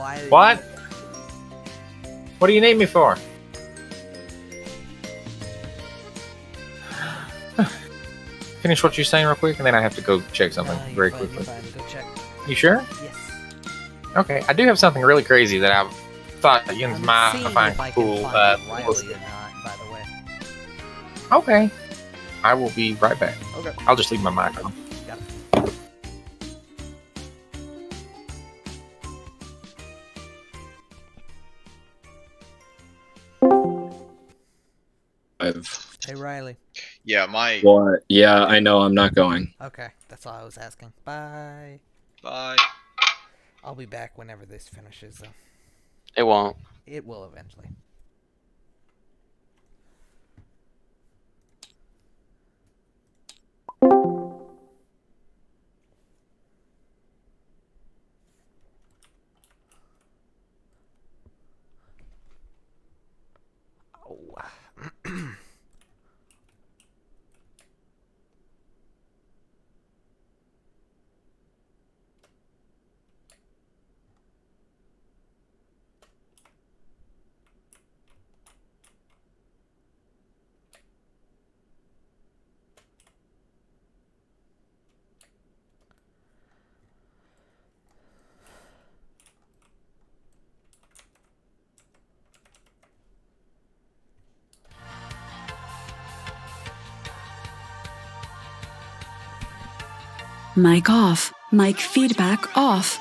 Why? What? What do you need me for? Finish what you're saying real quick, and then I have to go check something very quickly. You're fine. Go check. You sure? Yes. Okay, I do have something really crazy that I thought you I'm might seeing find if I cool. can find Riley or not, by the way. Okay. I will be right back. Okay. I'll just leave my mic on. Got it. Hey, Riley. Yeah, my. What? Yeah, I know. I'm not going. Okay, that's all I was asking. Bye. Bye. I'll be back whenever this finishes, though. It won't. It will eventually. Oh. Mic off. Mic feedback off.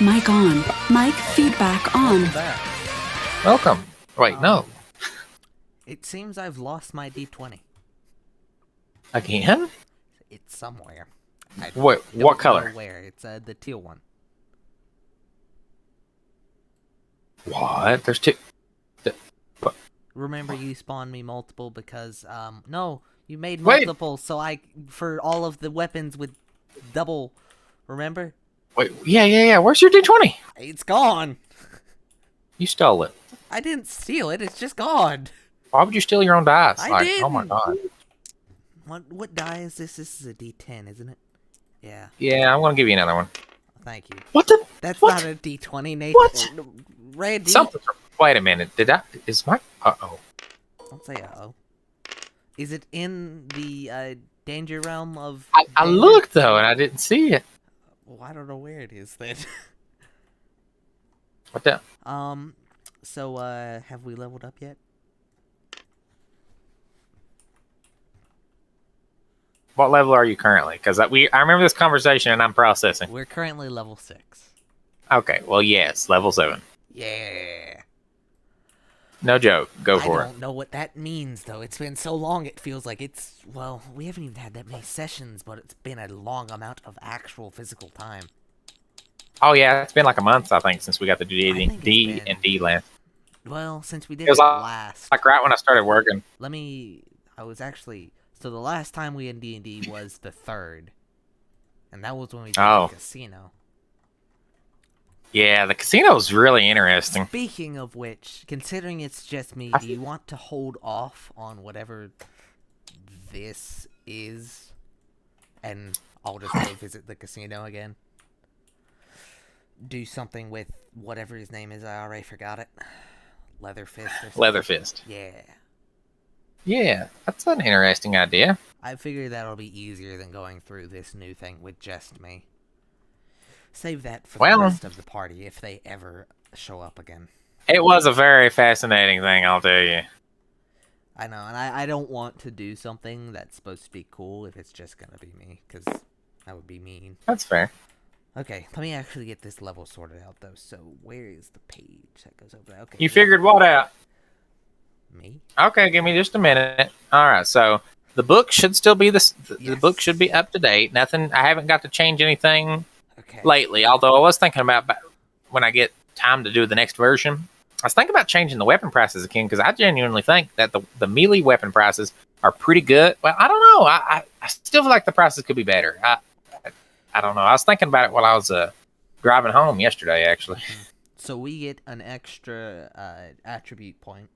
Mic on. Mic feedback on. Welcome back. Welcome. Wait, no. It seems I've lost my D20. Again? It's somewhere. I What don't color? know where. It's the teal one. What? There's two. Remember, you spawned me multiple because no, you made Wait. multiple. So for all of the weapons with double. Remember? Wait, yeah. Where's your D20? It's gone. You stole it. I didn't steal it. It's just gone. Why would you steal your own dice? I Oh my didn't. god. What die is this? This is a D10, isn't it? Yeah. Yeah, I'm gonna give you another one. Thank you. What the? That's What? not a D20, Nathan. What? Randy. Something. Wait a minute. Is my? Uh-oh. Don't say uh-oh. Is it in the danger realm of? I danger? looked though, and I didn't see it. Well, I don't know where it is then. What the? So have we leveled up yet? What level are you currently? Because I remember this conversation, and I'm processing. We're currently level 6. Okay. Well, yes, level 7. Yeah. No joke. Go I for it. don't know what that means, though. It's been so long, it feels like it's... Well, we haven't even had that many sessions, but it's been a long amount of actual physical time. Oh yeah, it's been like a month, I think, since we got the I think it's D been- and D last. Well, since we did It was it like- last... Like right when I started working. I was actually... So the last time we in D&D was the 3rd. And that was when we did Oh. the casino. Yeah, the casino's really interesting. Speaking of which, considering it's just me, do you want to hold off on whatever this is? And I'll just go visit the casino again? Do something with whatever his name is, I already forgot it. LeatherFist or something? LeatherFist. Yeah. Yeah, that's an interesting idea. I figure that'll be easier than going through this new thing with just me. Save that for Well- the rest of the party if they ever show up again. It was a very fascinating thing, I'll tell you. I know, and I don't want to do something that's supposed to be cool if it's just gonna be me, because that would be mean. That's fair. Okay, let me actually get this level sorted out, though. So, where is the page that goes over there? Okay. You figured what out? Me? Okay, give me just a minute. All right, so the book should still be the Yes. book should be up to date. Nothing. I haven't got to change anything Okay. lately. Although I was thinking about when I get time to do the next version. I was thinking about changing the weapon prices again because I genuinely think that the melee weapon prices are pretty good. Well, I don't know. I still feel like the prices could be better. I don't know. I was thinking about it while I was driving home yesterday, actually. So, we get an extra attribute point.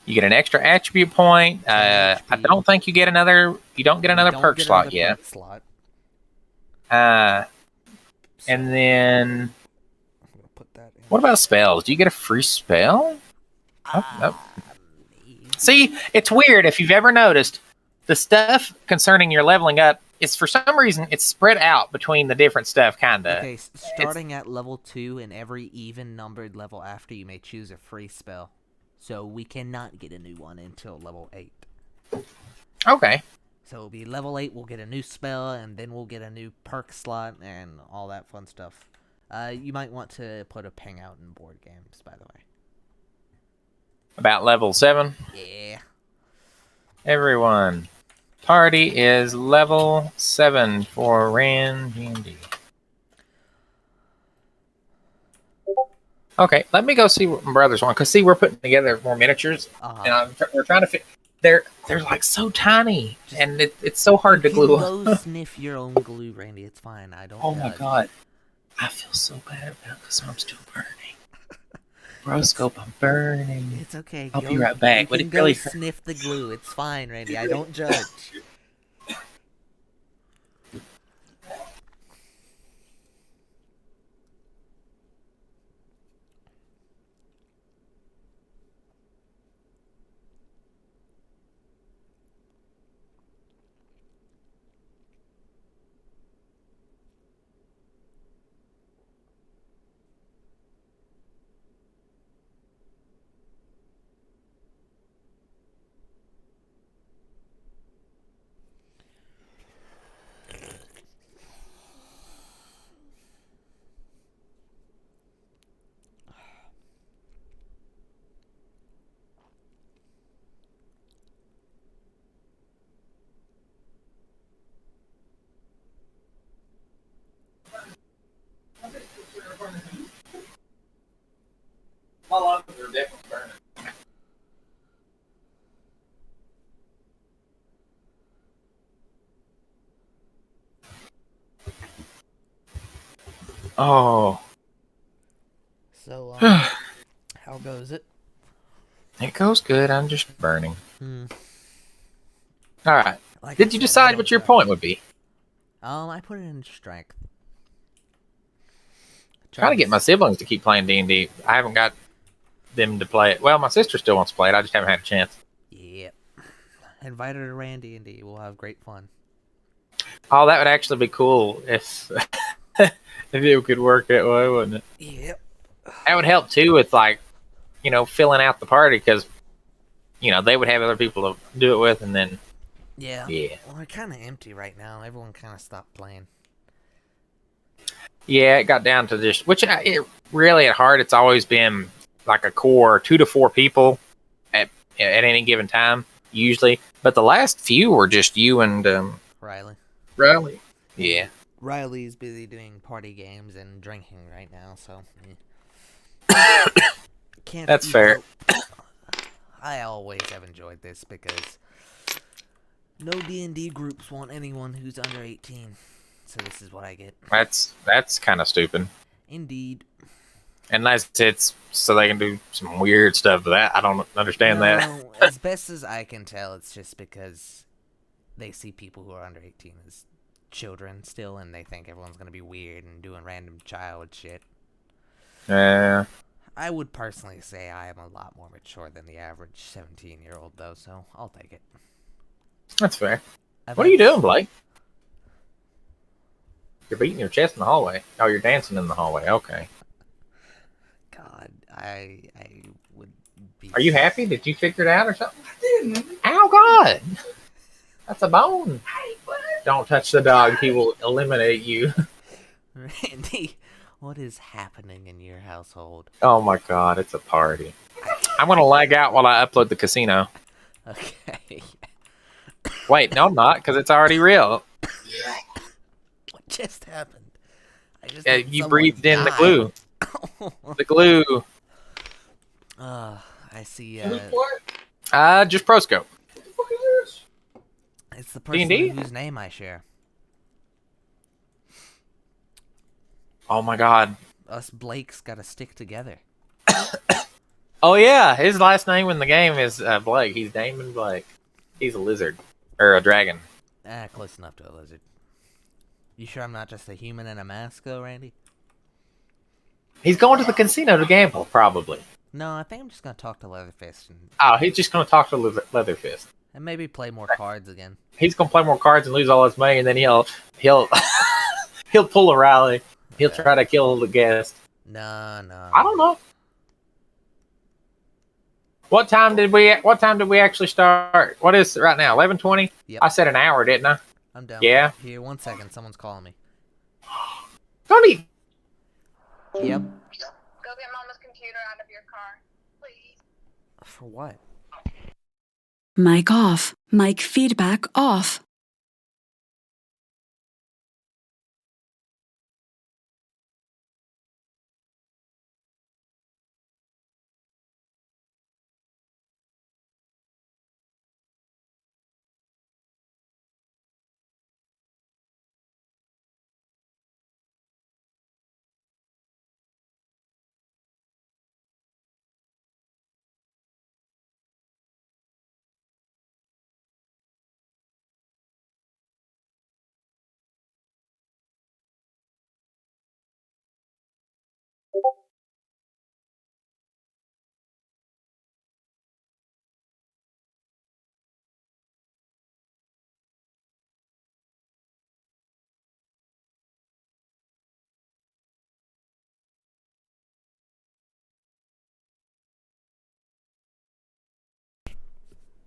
You get an extra attribute point. I HP. don't think you get another. You don't get another Don't perk get slot another yet. perk slot. And then I'm gonna put that in. what about spells? Do you get a free spell? Nope. See, it's weird. If you've ever noticed, the stuff concerning your leveling up is for some reason it's spread out between the different stuff, kinda. Okay, starting at level 2 and every even numbered level after, you may choose a free spell. So we cannot get a new one until level 8. Okay. So it'll be level 8, we'll get a new spell, and then we'll get a new perk slot, and all that fun stuff. You might want to put a ping out in board games, by the way. About level 7. Yeah. Everyone. Party is level 7 for RanDND. Okay, let me go see what my brothers want. Because, see, we're putting together more miniatures. And we're trying to fit. They're like so tiny. And it's so hard to glue Go up. sniff your own glue, Randy. It's fine. I don't Oh my judge. god. I feel so bad about this. I'm still burning. Roscope, I'm burning. It's okay. I'll be right back, You but can it go really- sniff the glue. It's fine, Randy. I don't judge. Oh, So, it how goes it? goes good. I'm just burning. Hmm. All right. Like Did I you said, I decide don't what your drive. point would be? I put it in strength. Trying to get my siblings to keep playing D&D. I haven't got them to play it. Well, my sister still wants to play it. I just haven't had a chance. Yep. Invite her to RanDND. We'll have great fun. Oh, that would actually be cool if if it could work that way, wouldn't it? Yep. That would help too with filling out the party because they would have other people to do it with, and then Yeah. yeah. Well, we're kind of empty right now. Everyone kind of stopped playing. Yeah, it got down to just it really at heart it's always been like a core 2 to 4 people at any given time usually, but the last few were just you and Riley. Yeah. Riley's busy doing party games and drinking right now, so yeah. Can't That's speak fair. out. I always have enjoyed this because no D&D groups want anyone who's under 18. So this is what I get. That's kind of stupid. Indeed. Unless it's so they can do some weird stuff to that. I don't understand that. No, as best as I can tell, it's just because they see people who are under 18 as children still, and they think everyone's going to be weird and doing random child shit. Yeah. I would personally say I am a lot more mature than the average 17-year-old, though, so I'll take it. That's fair. What are you doing, Blake? You're beating your chest in the hallway. Oh, you're dancing in the hallway. Okay. God, I would be... Are you happy? Did you figure it out or something? I didn't. Ow, God. That's a bone. Don't touch the dog. He will eliminate you. Randy, what is happening in your household? Oh, my God. It's a party. I'm going to lag out while I upload the casino. Okay. Wait, no, I'm not, because it's already real. What just happened? You breathed in the glue. The glue. I see. Just Proscope. It's the person D&D? whose name I share. Oh, my God. Us Blakes gotta stick together. Oh, yeah. His last name in the game is Blake. He's Damon Blake. He's a lizard. Or a dragon. Close enough to a lizard. You sure I'm not just a human in a mask, though, Randy? He's going to the casino to gamble, probably. No, I think I'm just gonna talk to LeatherFist Oh, he's just going to talk to LeatherFist. and maybe play more cards again. He's going to play more cards and lose all his money, and then he'll he'll pull a rally. He'll try to kill the guest. No. I don't know. What time did we actually start? What is it right now? 11:20? Yep. I said an hour, didn't I? I'm done. Yeah. Here, 1 second. Someone's calling me. Don't eat. Yep. Go get Mama's computer out of your car, please. For what? Mic off. Mic feedback off.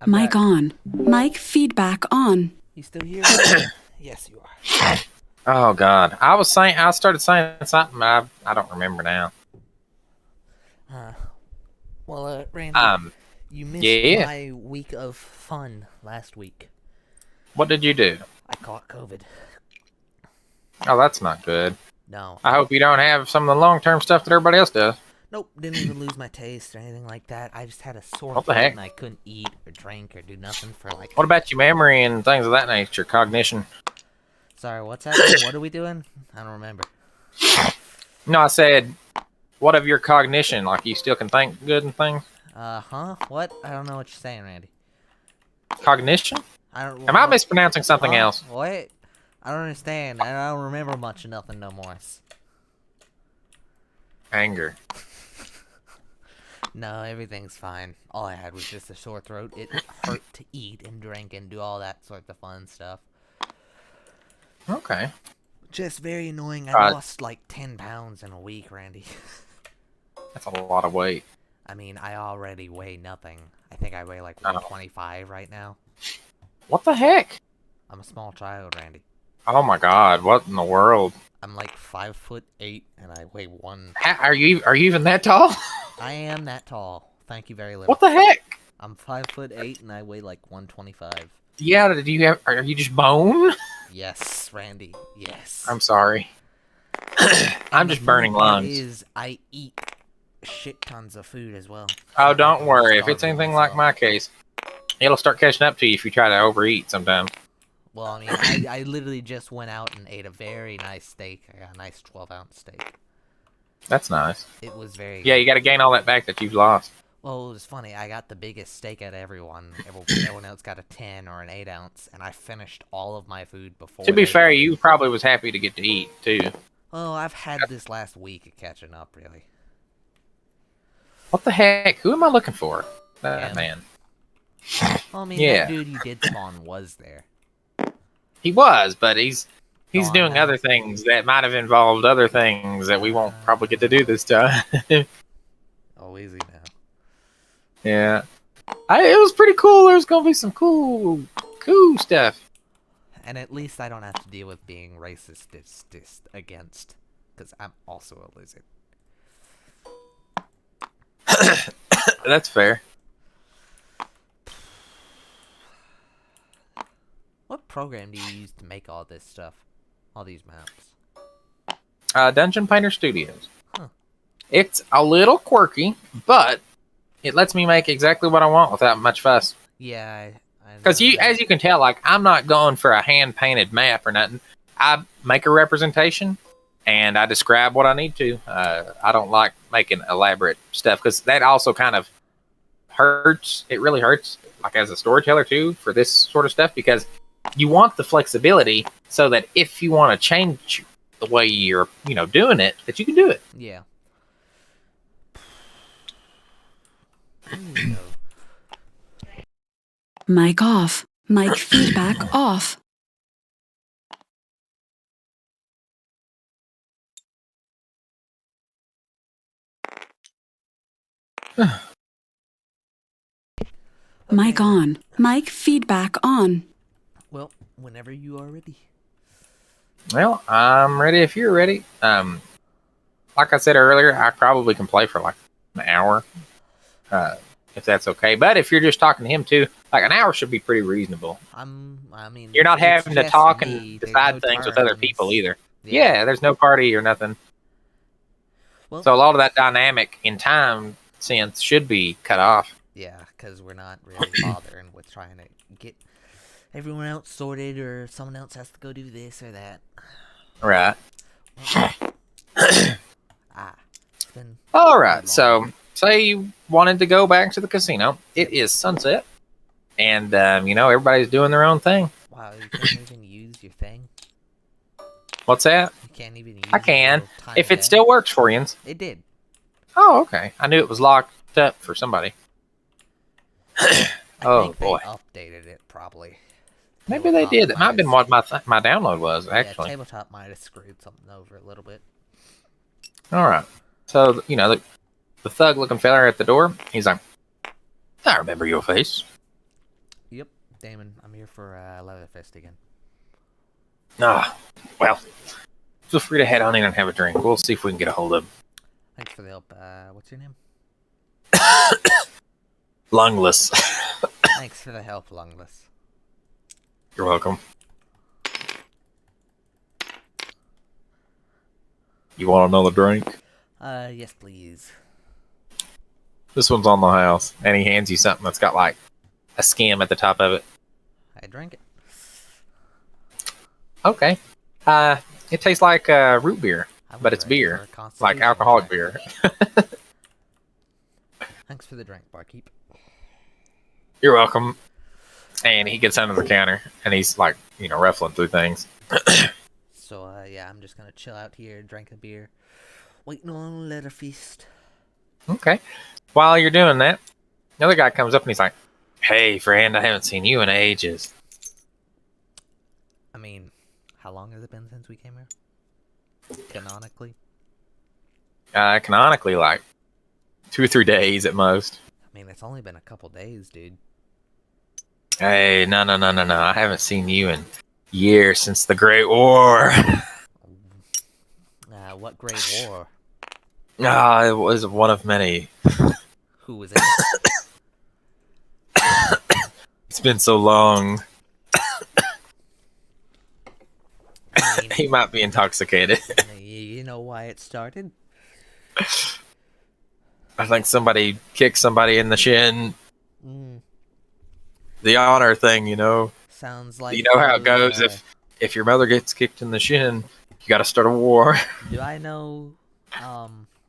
I'm Mic back. on. Mic feedback on. You still here? Yes, you are. Oh God! I started saying something. I don't remember now. Well, Randy, you missed my week of fun last week. What did you do? I caught COVID. Oh, that's not good. No. I hope you don't have some of the long-term stuff that everybody else does. Nope, didn't even lose my taste or anything like that. I just had a sore What the throat heck? and I couldn't eat or drink or do nothing for like... What about your memory and things of that nature, cognition? Sorry, what's happening? What are we doing? I don't remember. No, I said, what of your cognition? Like, you still can think good and things? Huh? What? I don't know what you're saying, Randy. Cognition? I don't. Am I what- mispronouncing something huh? else? What? I don't understand. I don't remember much of nothing no more. Anger. No, everything's fine. All I had was just a sore throat. It hurt to eat and drink and do all that sort of fun stuff. Okay. Just very annoying. I Right. lost like 10 pounds in a week, Randy. That's a lot of weight. I mean, I already weigh nothing. I think I weigh like Oh. 125 right now. What the heck? I'm a small child, Randy. Oh my god, what in the world? I'm like 5'8" and I weigh one. Are you even that tall? I am that tall. Thank you very little. What the heck? I'm 5'8" and I weigh like 125. Yeah, are you just bone? Yes, Randy. Yes. I'm sorry. I'm And the just burning funny part lungs. Is I eat shit tons of food as well. Oh, It's not like don't I'm worry. If it's starving anything like myself. my case, it'll start catching up to you if you try to overeat sometime. Well, I mean, I literally just went out and ate a very nice steak. I got a nice 12-ounce steak. That's nice. It was very Yeah, you got to gain all that back that you've lost. Well, it was funny. I got the biggest steak out of everyone. Everyone else got a 10 or an 8-ounce, and I finished all of my food before. To be they fair, did. you probably was happy to get to eat too. Well, I've had this last week of catching up, really. What the heck? Who am I looking for? That Yeah. man. Well, I mean, Yeah. that dude you did spawn was there. He was, but he's Gone doing now. other things that might have involved other things that we won't probably get to do this time. Oh, easy now. Yeah. It was pretty cool. There's gonna be some cool stuff. And at least I don't have to deal with being racist against, because I'm also a lizard. That's fair. What program do you use to make all this stuff? All these maps? Dungeon Painter Studios. Huh. It's a little quirky, but it lets me make exactly what I want without much fuss. Yeah, Because as you can tell, like, I'm not going for a hand painted map or nothing. I make a representation and I describe what I need to. I don't like making elaborate stuff because that also kind of hurts. It really hurts, like as a storyteller too, for this sort of stuff, because you want the flexibility so that if you want to change the way you're, doing it, that you can do it. Yeah. There you go. Mic off. Mic feedback off. Mic on. Mic feedback on. Well, whenever you are ready. Well, I'm ready if you're ready. Like I said earlier, I probably can play for like an hour, if that's okay. But if you're just talking to him too, like an hour should be pretty reasonable. I mean, You're not it's having to just talk me. and There's decide no things with other turns. people either. Yeah, there's no party or nothing. Well, So a lot of that dynamic in time sense should be cut off. yeah, because we're not really bothering with trying to get everyone else sorted, or someone else has to go do this or that. Right. It's been All too right. long. So say you wanted to go back to the casino. It is sunset. And, everybody's doing their own thing. Wow, you can't even use your thing. What's that? You can't even use. I can. your time If of it day. still works for you. It did. Oh, okay. I knew it was locked up for somebody. I Oh, think boy. They updated it probably. Maybe they did. That might have been what my download was, actually. Yeah, tabletop might have screwed something over a little bit. All right. So, the thug-looking fella at the door, he's like, I remember your face. Yep, Damon, I'm here for LeatherFist again. Ah, well, feel free to head on in and have a drink. We'll see if we can get a hold of him. Thanks for the help. What's your name? Lungless. Thanks for the help, Lungless. You're welcome. You want another drink? Yes, please. This one's on the house. And he hands you something that's got, like, a skim at the top of it. I drank it. Okay. It tastes like root beer. I but was it's ready beer, for a like constitution alcoholic check. beer. Thanks for the drink, barkeep. You're welcome. And he gets under the counter, and he's like, ruffling through things. So, yeah, I'm just gonna chill out here, drink a beer, waiting on LeatherFist. Okay. While you're doing that, another guy comes up and he's like, "Hey, friend, I haven't seen you in ages." I mean, how long has it been since we came here? Canonically? Canonically, like 2 or 3 days at most. I mean, it's only been a couple days, dude. Hey, no. I haven't seen you in years since the Great War. What Great War? It was one of many. Who was it? It's been so long. I mean, He might be intoxicated. you know why it started? I think somebody kicked somebody in the shin. Mm, The honor thing, sounds like You know how it goes. If your mother gets kicked in the shin, you got to start a war. Do I know,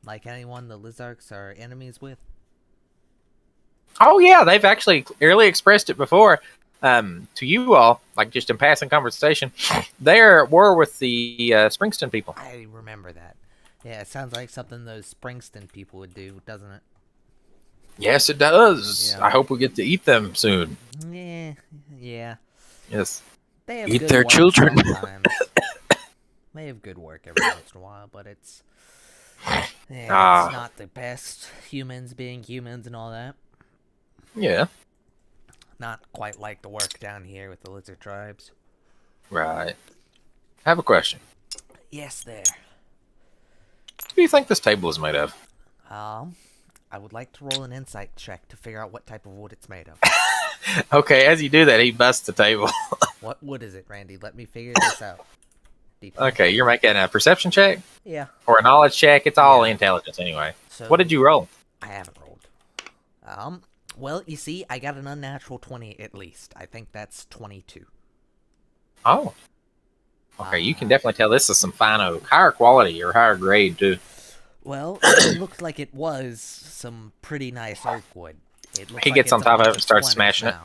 like anyone the Lizarks are enemies with? Oh yeah, they've actually clearly expressed it before to you all, like just in passing conversation. They're at war with the Springston people. I remember that. Yeah, it sounds like something those Springston people would do, doesn't it? Yes, it does. Yeah. I hope we get to eat them soon. Yeah. Yes. They have Eat good their work children. sometimes. They have good work every once in a while, but it's it's not the best. Humans being humans and all that. Yeah. Not quite like the work down here with the lizard tribes. Right. I have a question. Yes, there. What do you think this table is made of? I would like to roll an insight check to figure out what type of wood it's made of. Okay, as you do that, he busts the table. What wood is it, Randy? Let me figure this out. Deeply. Okay, you're making a perception check Yeah. or a knowledge check. It's all Yeah. intelligence anyway. So What did you roll? I haven't rolled. Well, you see, I got an unnatural 20 at least. I think that's 22. Oh. Okay, you can definitely tell this is some fine oak. Higher quality or higher grade, too. Well, it looked like it was some pretty nice oak wood. It looks He like gets it's on top of it about and starts 20 smashing it.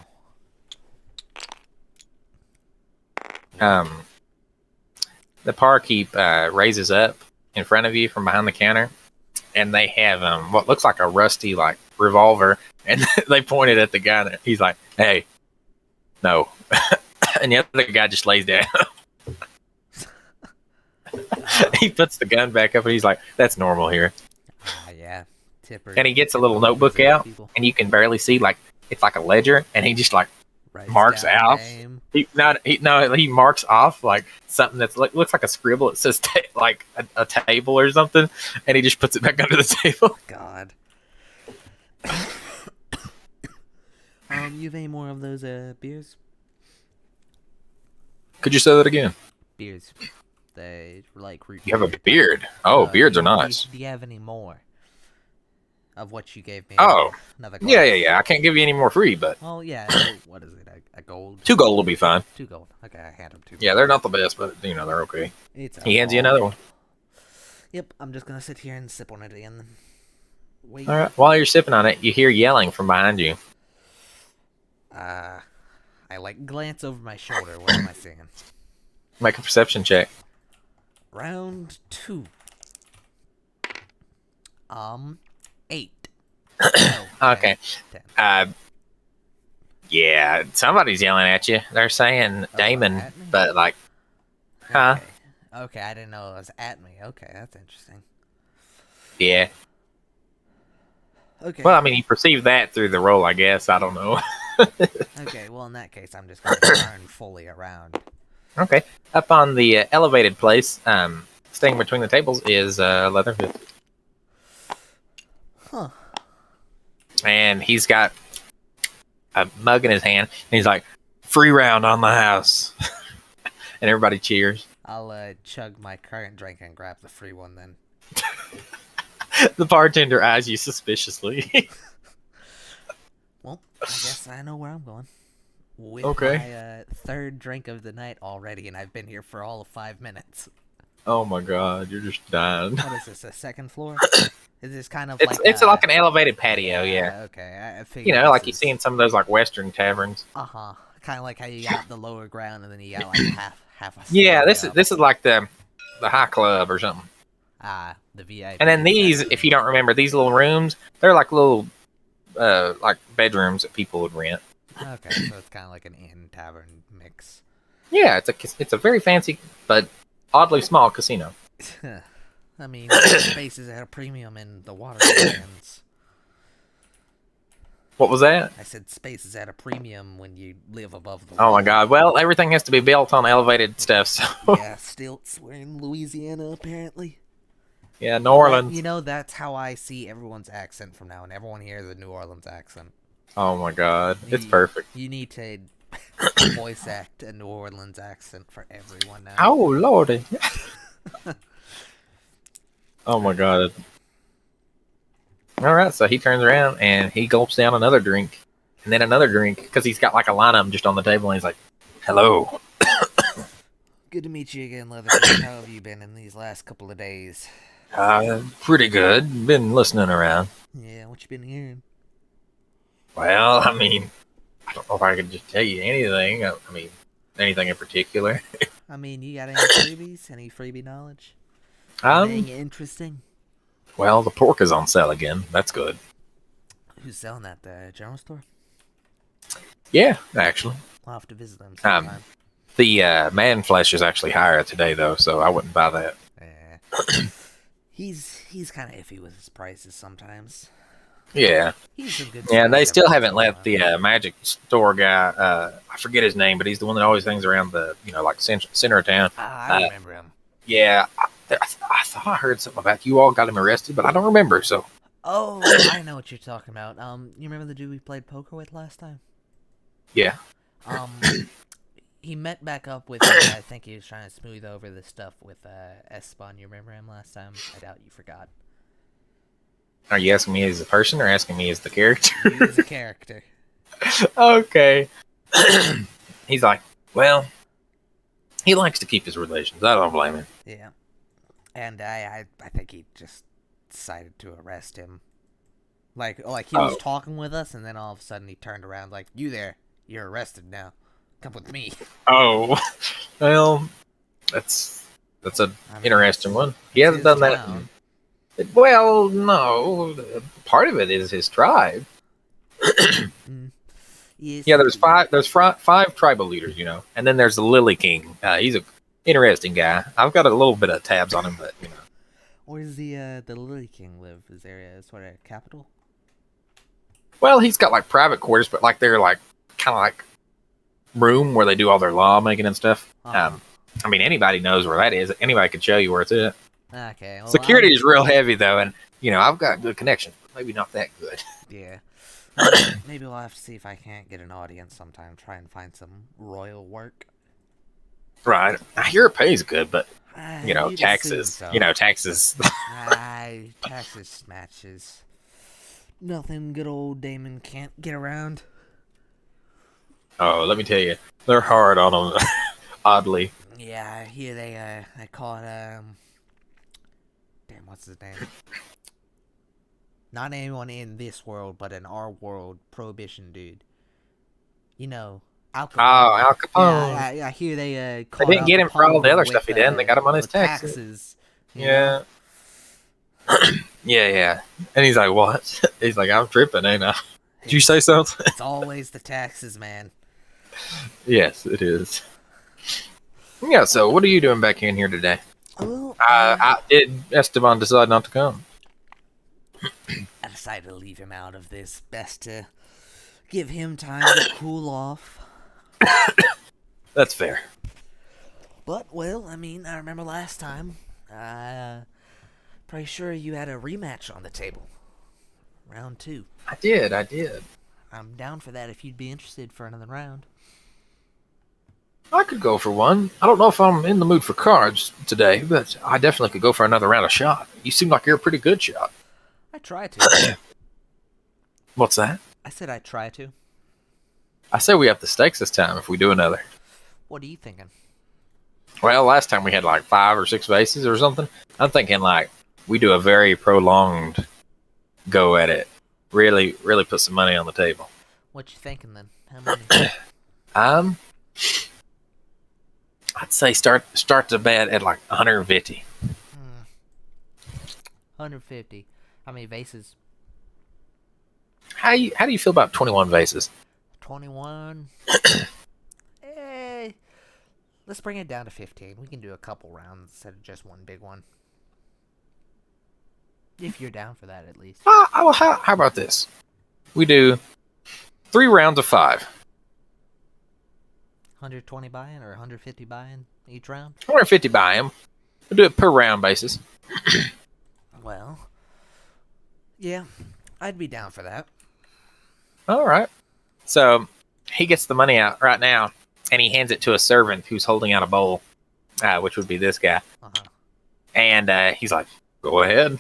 now. The barkeep raises up in front of you from behind the counter, and they have what looks like a rusty like revolver, and they point it at the guy. That he's like, "Hey, no," and the other guy just lays down. He puts the gun back up, and he's like, "That's normal here." Yeah. Tipper. And he gets a little notebook out, and you can barely see like it's like a ledger, and he just like marks out. He marks off like something that's like looks like a scribble. It says like a table or something, and he just puts it back under the table. God. You have any more of those beers? Could you say that again? Beers. They like root You have beer. a beard. Oh, beards are nice. Do you have any more of what you gave me? Oh, another glass? yeah. I can't give you any more free, but Oh yeah. What is it? A gold? 2 gold will be fine. 2 gold. Okay, I hand him 2. Yeah, they're not the best, but they're okay. It's He hands you another one. Yep, I'm just gonna sit here and sip on it again. Wait. All right. While you're sipping on it, you hear yelling from behind you. I like glance over my shoulder. What am I seeing? Make a perception check. Round 2. 8. Okay. 10. Yeah, somebody's yelling at you. They're saying Damon, at me? but like, huh? Okay, I didn't know it was at me. Okay, that's interesting. Yeah. Okay. Well, I mean, you perceive that through the roll, I guess. I don't know. Okay, well, in that case, I'm just going to turn fully around. Okay. Up on the elevated place, staying between the tables is LeatherFist. Huh. And he's got a mug in his hand, and he's like, "Free round on the house." And everybody cheers. I'll chug my current drink and grab the free one then. The bartender eyes you suspiciously. Well, I guess I know where I'm going. With Okay. my third drink of the night already, and I've been here for all of 5 minutes. Oh my god, you're just dying. What is this? A second floor? Is this kind of It's like an elevated patio, yeah. Okay, I You figured. know, like you see in some of those like Western taverns. Kind of like how you got the lower ground and then you got like half a Yeah, story this up. is like the high club or something. The VIP. And then these, if you don't remember, these little rooms, they're like little like bedrooms that people would rent. Okay, so it's kind of like an inn tavern mix. Yeah, it's a very fancy but oddly small casino. I mean, space is at a premium in the waterlands. What was that? I said space is at a premium when you live above the Oh my water. god. Well, everything has to be built on elevated stuff. So. Yeah, stilts. We're in Louisiana, apparently. Yeah, New Orleans. You know, that's how I see everyone's accent from now on. Everyone here is a New Orleans accent. Oh my god. It's perfect. You need to voice act a New Orleans accent for everyone now. Oh lordy. Oh my god. Alright, so he turns around and he gulps down another drink. And then another drink. Because he's got like a line of them just on the table and he's like, hello. Good to meet you again, LeatherFist. How have you been in these last couple of days? Pretty good. Been listening around. Yeah, what you been hearing? Well, I mean, I don't know if I could just tell you anything. I mean, anything in particular. I mean, you got any freebies? Any freebie knowledge? Anything interesting? Well, the pork is on sale again. That's good. Who's selling that? The general store? Yeah, actually. I'll have to visit them sometime. The man flesh is actually higher today, though, so I wouldn't buy that. He's kind of iffy with his prices sometimes. Yeah. He's a good. Yeah, they still haven't let the magic store guy. I forget his name, but he's the one that always hangs around the like center of town. I remember him. Yeah, I thought I heard something about you all got him arrested, but I don't remember. So. Oh, I know what you're talking about. You remember the dude we played poker with last time? Yeah. He met back up with me. I think he was trying to smooth over the stuff with Espan. You remember him last time? I doubt you forgot. Are you asking me as a person or asking me as the character? He was a character. Okay. He's like, well, he likes to keep his relations. I don't blame him. Yeah. And I think he just decided to arrest him. Like he was talking with us, and then all of a sudden he turned around like, you there, you're arrested now. Come with me. Oh. Well, that's an interesting one. He hasn't done that. Well, no. Part of it is his tribe. Yes, yeah, there's five tribal leaders, and then there's the Lily King. He's a interesting guy. I've got a little bit of tabs on him, but Where's the Lily King live? Is there a sort of capital? Well, he's got like private quarters, but like they're like kind of like room where they do all their lawmaking and stuff. I mean, anybody knows where that is. Anybody can show you where it's at. Okay. Well, Security is real heavy though, and I've got good connections, but maybe not that good. Yeah. Maybe we'll have to see if I can't get an audience sometime. Try and find some royal work. Right. I hear it pays good, but You'd taxes. assume so. Taxes. Taxes matches. Nothing good old Damon can't get around. Oh, let me tell you, they're hard on them. Oddly. Yeah, here they call it damn, what's his name? Not anyone in this world, but in our world, prohibition dude. Al Capone. Oh, Al Capone. Yeah, I hear they They didn't get him for all the other stuff he did. And they got him on his taxes. Yeah. Yeah. And he's like, what? He's like, I'm tripping, ain't I? Did you say something? It's always the taxes, man. Yes, it is. Yeah, so what are you doing back in here today? Well, Did Esteban decide not to come? I decided to leave him out of this. Best to give him time to cool off. That's fair. But, well, I mean, I remember last time, pretty sure you had a rematch on the table. Round 2. I did. I'm down for that if you'd be interested for another round. I could go for one. I don't know if I'm in the mood for cards today, but I definitely could go for another round of shot. You seem like you're a pretty good shot. I try to. What's that? I said I try to. I say we have the stakes this time if we do another. What are you thinking? Well, last time we had like 5 or 6 vases or something. I'm thinking like we do a very prolonged go at it. Really, really put some money on the table. What you thinking then? How many? Um, I'd say start the bet at like 150. 150. How many vases? How do you feel about 21 vases? 21. Let's bring it down to 15. We can do a couple rounds instead of just one big one. If you're down for that, at least. How about this? We do 3 rounds of 5. 120 buy-in or 150 buy-in each round? 150 buy them. We'll do it per round basis. Well, yeah, I'd be down for that. All right. So he gets the money out right now, and he hands it to a servant who's holding out a bowl, which would be this guy. Uh-huh. And he's like, "Go ahead.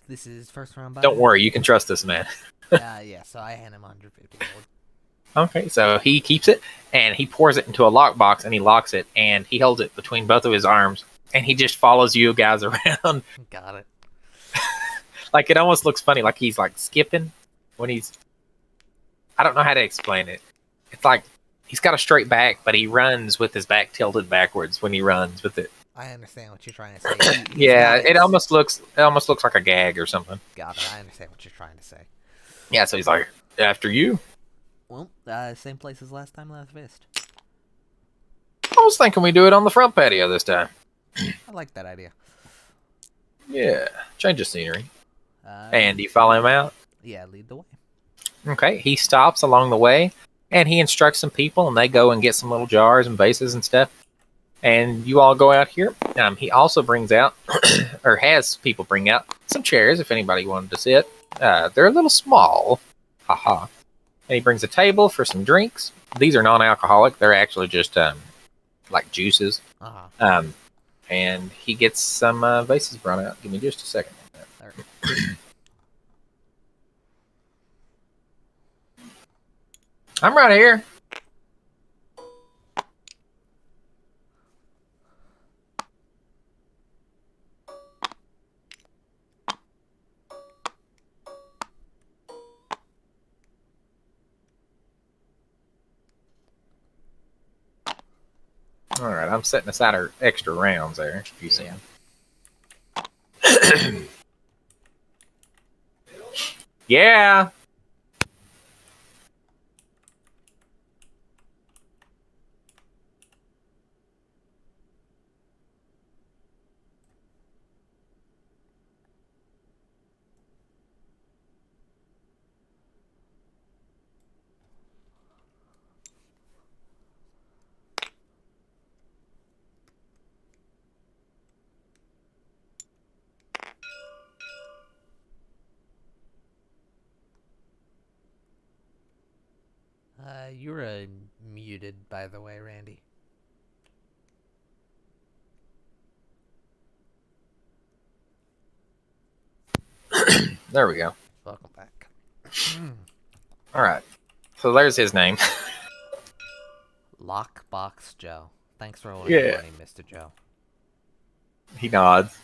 This is first round buy-in? Don't worry, you can trust this man." Yeah, so I hand him 150 gold. Okay, so he keeps it, and he pours it into a lockbox, and he locks it, and he holds it between both of his arms, and he just follows you guys around. Got it. Like, it almost looks funny, like he's, like, skipping when he's... I don't know how to explain it. It's like he's got a straight back, but he runs with his back tilted backwards when he runs with it. I understand what you're trying to say. Yeah, it almost looks like a gag or something. Got it. I understand what you're trying to say. Yeah, so he's like, "After you." Well, same place as last time, LeatherFist. I was thinking we do it on the front patio this time. I like that idea. Yeah, change of scenery. Uh, And you follow him out? Yeah, lead the way. Okay, he stops along the way, and he instructs some people, and they go and get some little jars and vases and stuff. And you all go out here. He also brings out, or has people bring out, some chairs if anybody wanted to sit. They're a little small. Haha. And he brings a table for some drinks. These are non-alcoholic. They're actually just like juices. Uh-huh. And he gets some vases brought out. Give me just a second. I'm right here. All right, I'm setting aside our extra rounds there. If you see them. Yeah. You're muted, by the way, Randy. There we go. Welcome back. All right. So there's his name. Lockbox Joe. Thanks for holding the money, Mr. Joe. He nods.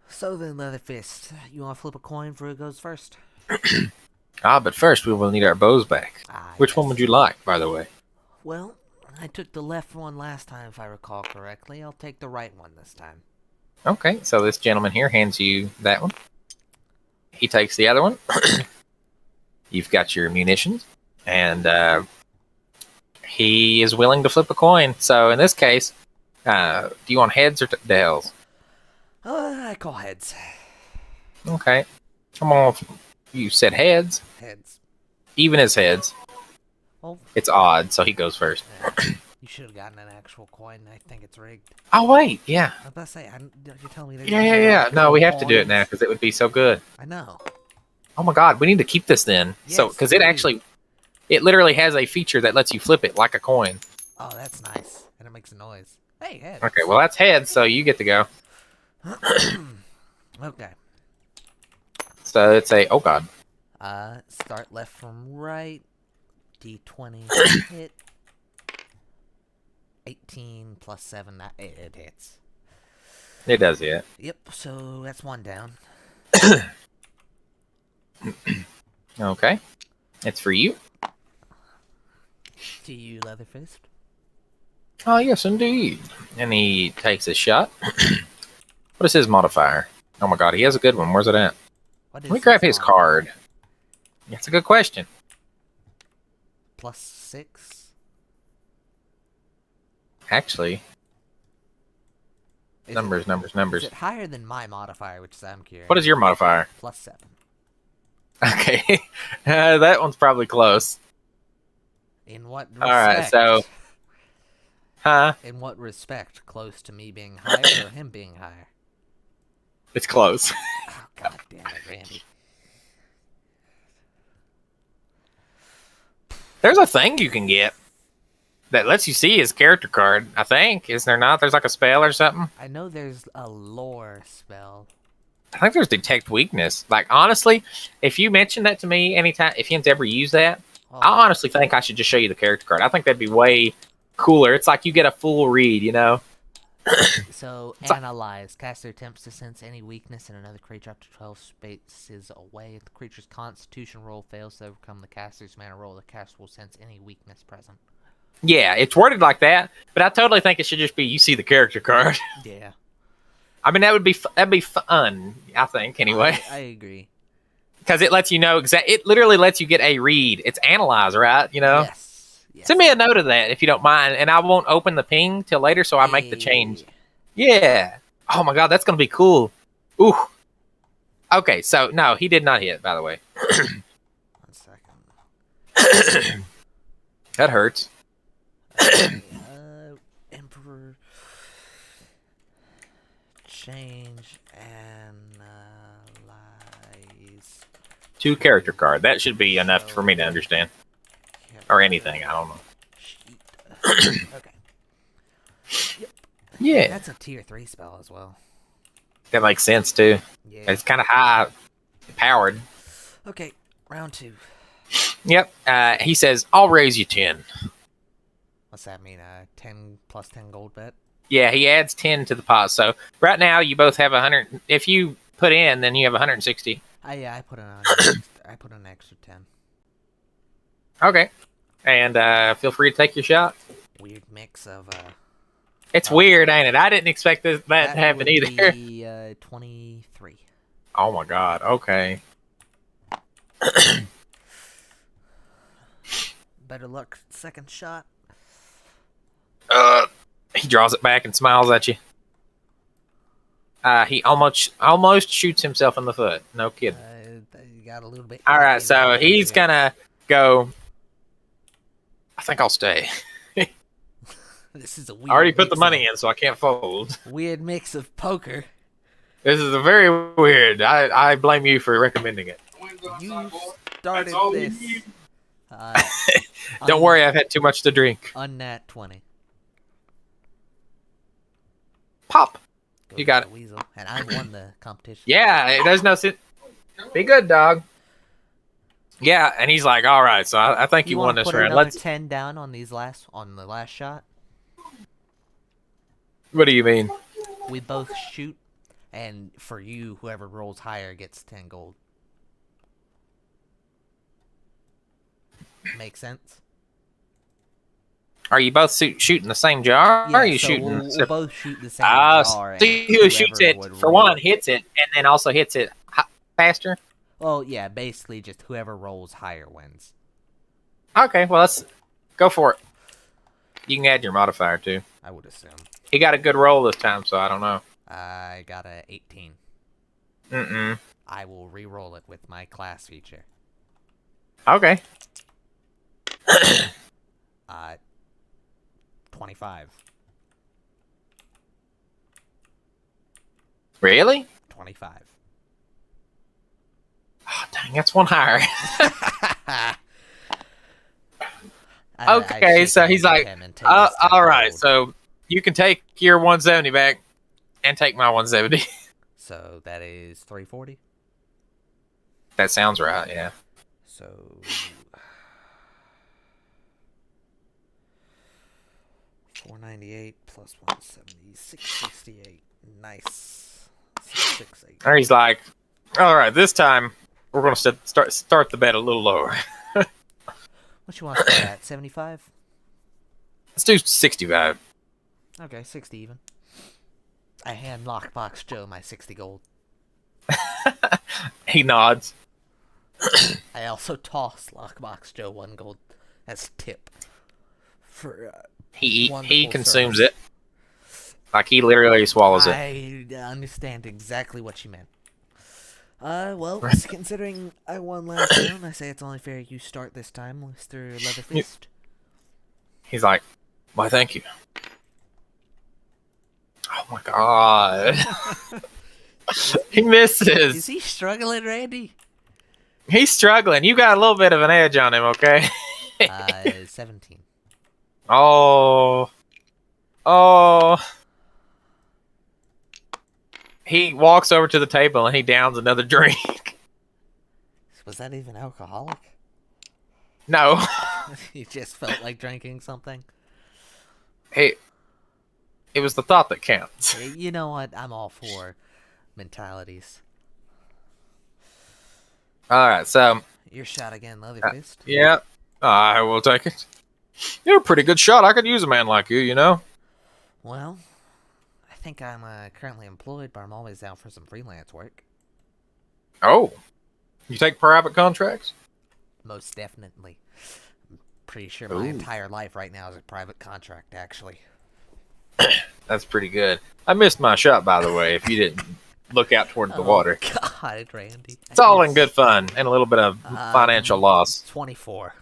So then, LeatherFist, you want to flip a coin for who goes first? But first we will need our bows back. Which one would you like, by the way? Well, I took the left one last time, if I recall correctly. I'll take the right one this time. Okay, so this gentleman here hands you that one. He takes the other one. You've got your munitions, and he is willing to flip a coin. So in this case, do you want heads or tails? I call heads. Okay. Come on. You said heads. Heads. Even as heads. Oh. It's odd, so he goes first. You should have gotten an actual coin. I think it's rigged. Oh, wait. Yeah. I was about to say, you're telling me there's Yeah. No, we have to do it now because it would be so good. I know. Oh my god, we need to keep this then. Yes, so, because it literally has a feature that lets you flip it like a coin. Oh, that's nice. And it makes a noise. Hey, head. Okay, well that's heads, so you get to go. Okay. So it's oh god. Start left from right. D20 hit. 18 plus 7. It hits. It does hit. Yep, so that's 1 down. Okay. It's for you. To you, LeatherFist. Oh, yes, indeed. And he takes a shot. What is his modifier? Oh my god, he has a good one. Where's it at? What Let me grab his modifier? card. That's a good question. Plus 6. Actually, Is numbers. Is it higher than my modifier, which is I'm curious? What is your modifier? Plus 7. Okay. That one's probably close. In what respect? Alright, so... Huh? In what respect? Close to me being higher or him being higher? It's close. Oh, god damn it, Randy. There's a thing you can get that lets you see his character card, I think. Is there not? There's like a spell or something? I know there's a lore spell. I think there's detect weakness. Like, honestly, if you mention that to me anytime, if Ian's ever used that, Oh, I honestly think I should just show you the character card. I think that'd be way cooler. It's like you get a full read, you know? So, It's like- analyze. Caster attempts to sense any weakness in another creature up to 12 spaces away. If the creature's constitution roll fails to overcome the caster's mana roll, the caster will sense any weakness present. Yeah, it's worded like that, but I totally think it should just be you see the character card. Yeah. I mean, that'd be fun, I think, anyway. I agree. Because it lets you know it literally lets you get a read. It's analyze, right? You know? Yes. Send me a note of that if you don't mind, and I won't open the ping till later, so I make the change. Yeah. Oh my god, that's gonna be cool. Ooh. Okay, so no, he did not hit, by the way. 1 second. That hurts. Emperor. Change analyze. 2 character card. That should be enough for me to understand. Or anything, I don't know. Okay. Yeah. That's a tier 3 spell as well. That makes sense too. Yeah. It's kind of high powered. Okay, round 2. Yep. He says, I'll raise you 10. What's that mean? 10 plus 10 gold bet? Yeah, he adds 10 to the pot. So right now you both have 100. If you put in, then you have 160. Yeah, I put an extra 10. Okay. And feel free to take your shot. Weird mix of It's weird, ain't it? I didn't expect that to happen would either. Be, 23. Oh my god. Okay. Better luck second shot. He draws it back and smiles at you. He almost shoots himself in the foot. No kidding. You got a little bit. All right, so he's gonna go. I think I'll stay. This is a weird. I already put the mix money of- in, so I can't fold. Weird mix of poker. This is a very weird. I blame you for recommending it. You started this. Don't worry, I've had too much to drink. Unnat 20. Pop. Go You got for the Weasel. And I won the competition. Yeah, there's no sense. Be good, dog. Yeah, and he's like, all right, so I think you won wanna this put round. another Let's. 10 down on the last shot. What do you mean? We both shoot, and for you, whoever rolls higher gets 10 gold. Make sense? Are you both shooting the same jar? or are you so shooting? We'll both shoot the same jar. and See who shoots whoever it would for roll- one hits it, and then also hits it faster. Well, yeah, basically just whoever rolls higher wins. Okay, well let's go for it. You can add your modifier too. I would assume. He got a good roll this time, so I don't know. I got a 18. Mm-mm. I will re-roll it with my class feature. Okay. 25. Really? 25. Oh, dang, that's one higher. I Okay, shake so hands he's with like, him and take his 10 all right, gold. so you can take your 170 back and take my 170. So that is 340. That sounds right, yeah. So 498 plus 170, 668. Nice. 668. Or he's like, all right, this time we're going to start the bet a little lower. What you want to start at? 75? Let's do 65. Okay, 60 even. I hand Lockbox Joe my 60 gold. He nods. I also toss Lockbox Joe 1 gold as tip for He wonderful consumes service. it. Like he literally swallows it. I understand exactly what you meant. Well, considering I won last round, I say it's only fair you start this time, Mr. LeatherFist. He's like, why, thank you. Oh my god. He misses. Is he struggling, Randy? He's struggling. You got a little bit of an edge on him, okay? 17. Oh. Oh. He walks over to the table and he downs another drink. Was that even alcoholic? No. He just felt like drinking something. Hey, it was the thought that counts. Hey, you know what? I'm all for mentalities. All right, so Your shot again, LeatherFist. yeah, I will take it. You're a pretty good shot. I could use a man like you, you know. Well, I think I'm currently employed, but I'm always down for some freelance work. Oh, you take private contracts? Most definitely. I'm pretty sure my entire life right now is a private contract, actually. That's pretty good. I missed my shot, by the way. If you didn't look out toward the water, God, Randy. it's all in good fun and a little bit of financial loss. 24.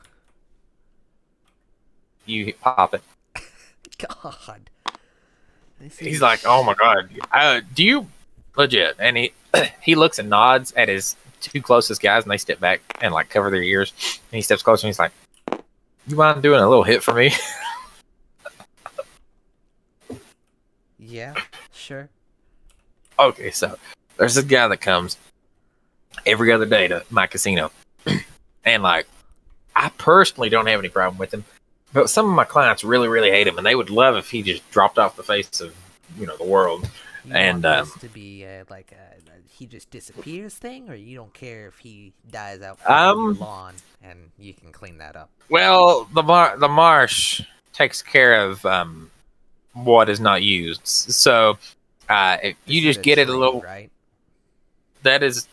You pop it. God. He's like, "Oh my god, do you legit?" And he looks and nods at his two closest guys, and they step back and like cover their ears. And he steps closer, and he's like, "You mind doing a little hit for me?" Yeah, sure. Okay, so there's this guy that comes every other day to my casino, and like, I personally don't have any problem with him, but some of my clients really, really hate him, and they would love if he just dropped off the face of, the world. You And want this to be like a he just disappears thing, or you don't care if he dies out from your lawn and you can clean that up? well, the marsh takes care of what is not used, so if you This is just get it a tree, little. right? That is,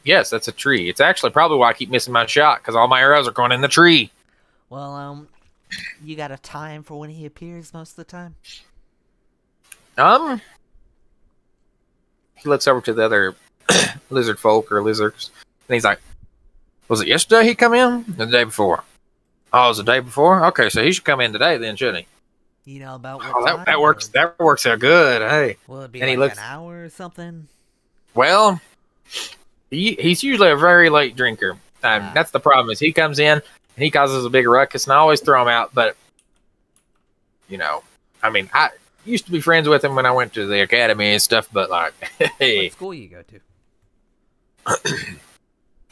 yes, that's a tree. It's actually probably why I keep missing my shot, because all my arrows are going in the tree. Well, you got a time for when he appears most of the time? He looks over to the other lizard folk or lizards, and he's like, "Was it yesterday he come in? Or the day before? Oh, it was the day before. Okay, so he should come in today then, shouldn't he?" You know about what Oh, time? that works. That works out good. Hey, Will it be and he like looks- an hour or something? well, he's usually a very late drinker. That's the problem. Is he comes in and he causes a big ruckus, and I always throw him out. But I mean, I used to be friends with him when I went to the academy and stuff. But like, hey, What school you go to?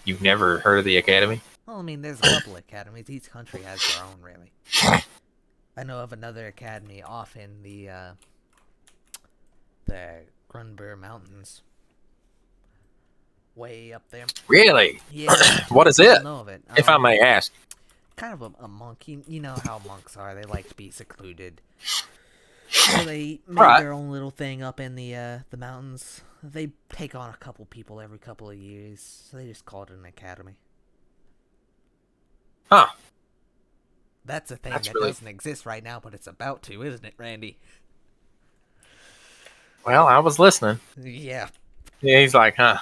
you've never heard of the academy? Well, I mean, there's a couple academies. Each country has their own, really. I know of another academy off in the Grunberg Mountains. Way up there. Really? Yeah. What is I it? don't know of it. If I may ask. Kind of a monk. You know how monks are. They like to be secluded. So they made their own little thing up in the mountains. They take on a couple people every couple of years. So they just call it an academy. Huh. That's a thing That's that really- doesn't exist right now, but it's about to, isn't it, Randy? Well, I was listening. Yeah. Yeah, he's like, huh.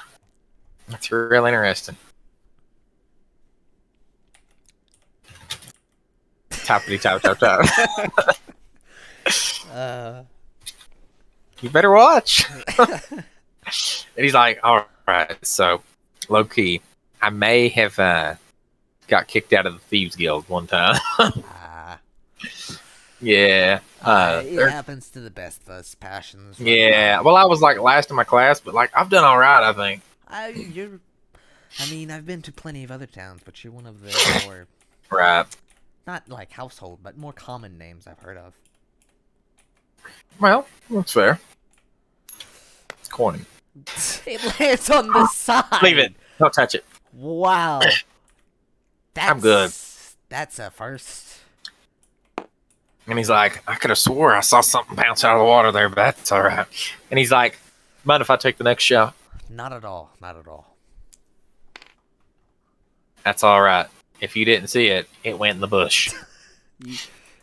That's real interesting. Toppity top top top. You better watch. And he's like, all right, so low key, I may have got kicked out of the Thieves Guild one time. Yeah. It happens to the best of us, passions. Yeah. Well, I was like last in my class, but like I've done all right, I think. I mean, I've been to plenty of other towns, but you're one of the more, Right. not like household, but more common names I've heard of. Well, that's fair. It's corny. It lands on the side. Leave it. Don't touch it. Wow. I'm good. That's a first. And he's like, I could have swore I saw something bounce out of the water there, but that's all right. And he's like, mind if I take the next shot? Not at all. Not at all. That's all right. If you didn't see it, it went in the bush.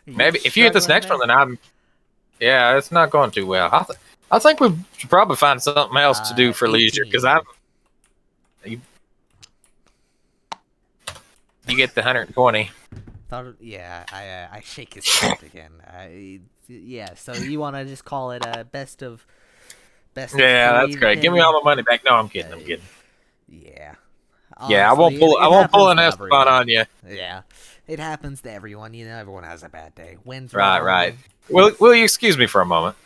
Maybe if you hit this next one, then I'm. Yeah, it's not going too well. I think we should probably find something else to do for 18. leisure because I'm. You get the 120. Yeah, I shake his hand again. Yeah, so you want to just call it a best of. Yeah, three that's great. then? Give me all my money back. No, I'm kidding. I'm kidding. Yeah. Yeah, I won't Honestly, pull. it I won't pull an happens to Esteban everyone. on you. Yeah, it happens to everyone. You know, everyone has a bad day. Wins. Right, wrong. right. Will you excuse me for a moment?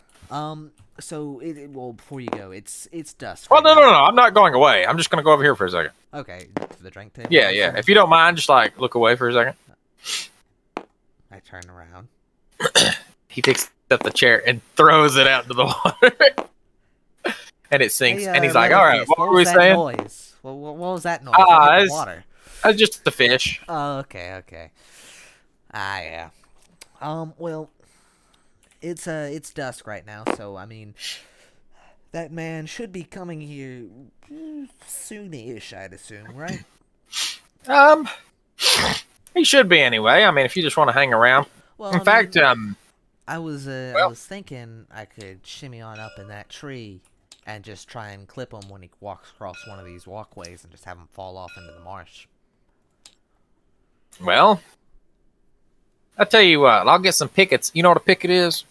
So well, before you go, it's dusk. Well, right no. now. I'm not going away. I'm just gonna go over here for a second. Okay, to the drink table. Yeah. If you don't mind, just like look away for a second. I turn around. He picks up the chair and throws it out into the water, and it sinks. Hey, And he's like, "All right, LeatherFist, what were was we that saying? Noise? What was that noise? Ah, What hit the it's- water. That's just the fish." Oh, okay. Ah, yeah. Well, it's dusk right now, so I mean, that man should be coming here soonish, I'd assume, right? He should be anyway. I mean, if you just want to hang around. Well, In fact, I was thinking I could shimmy on up in that tree and just try and clip him when he walks across one of these walkways and just have him fall off into the marsh. well, I'll tell you what. I'll get some pickets. You know what a picket is?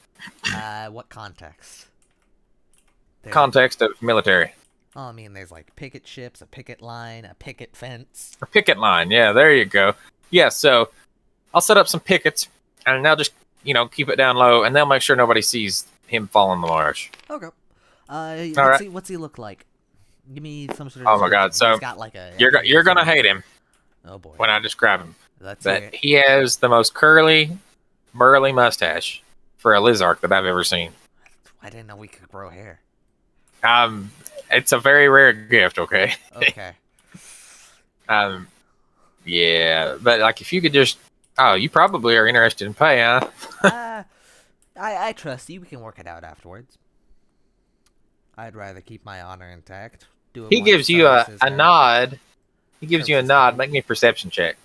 What context? There- Context of military. Oh, I mean, there's like picket ships, a picket line, a picket fence. A picket line. Yeah, there you go. Yeah, so I'll set up some pickets, and they'll just, keep it down low, and they'll make sure nobody sees him fall in the marsh. Okay. right. What's he look like? Give me some sort of. Oh my God, description. so He's got like a. You're gonna hate him Oh boy. when I describe him. Let's hear But it. he has the most curly, burly mustache for a lizard that I've ever seen. I didn't know we could grow hair. It's a very rare gift. Okay. Okay. Yeah, but like if you could just, you probably are interested in pay, huh? I trust you. We can work it out afterwards. I'd rather keep my honor intact. Do it. He once, gives you a services never. nod. He gives you a nod. Make me a perception check.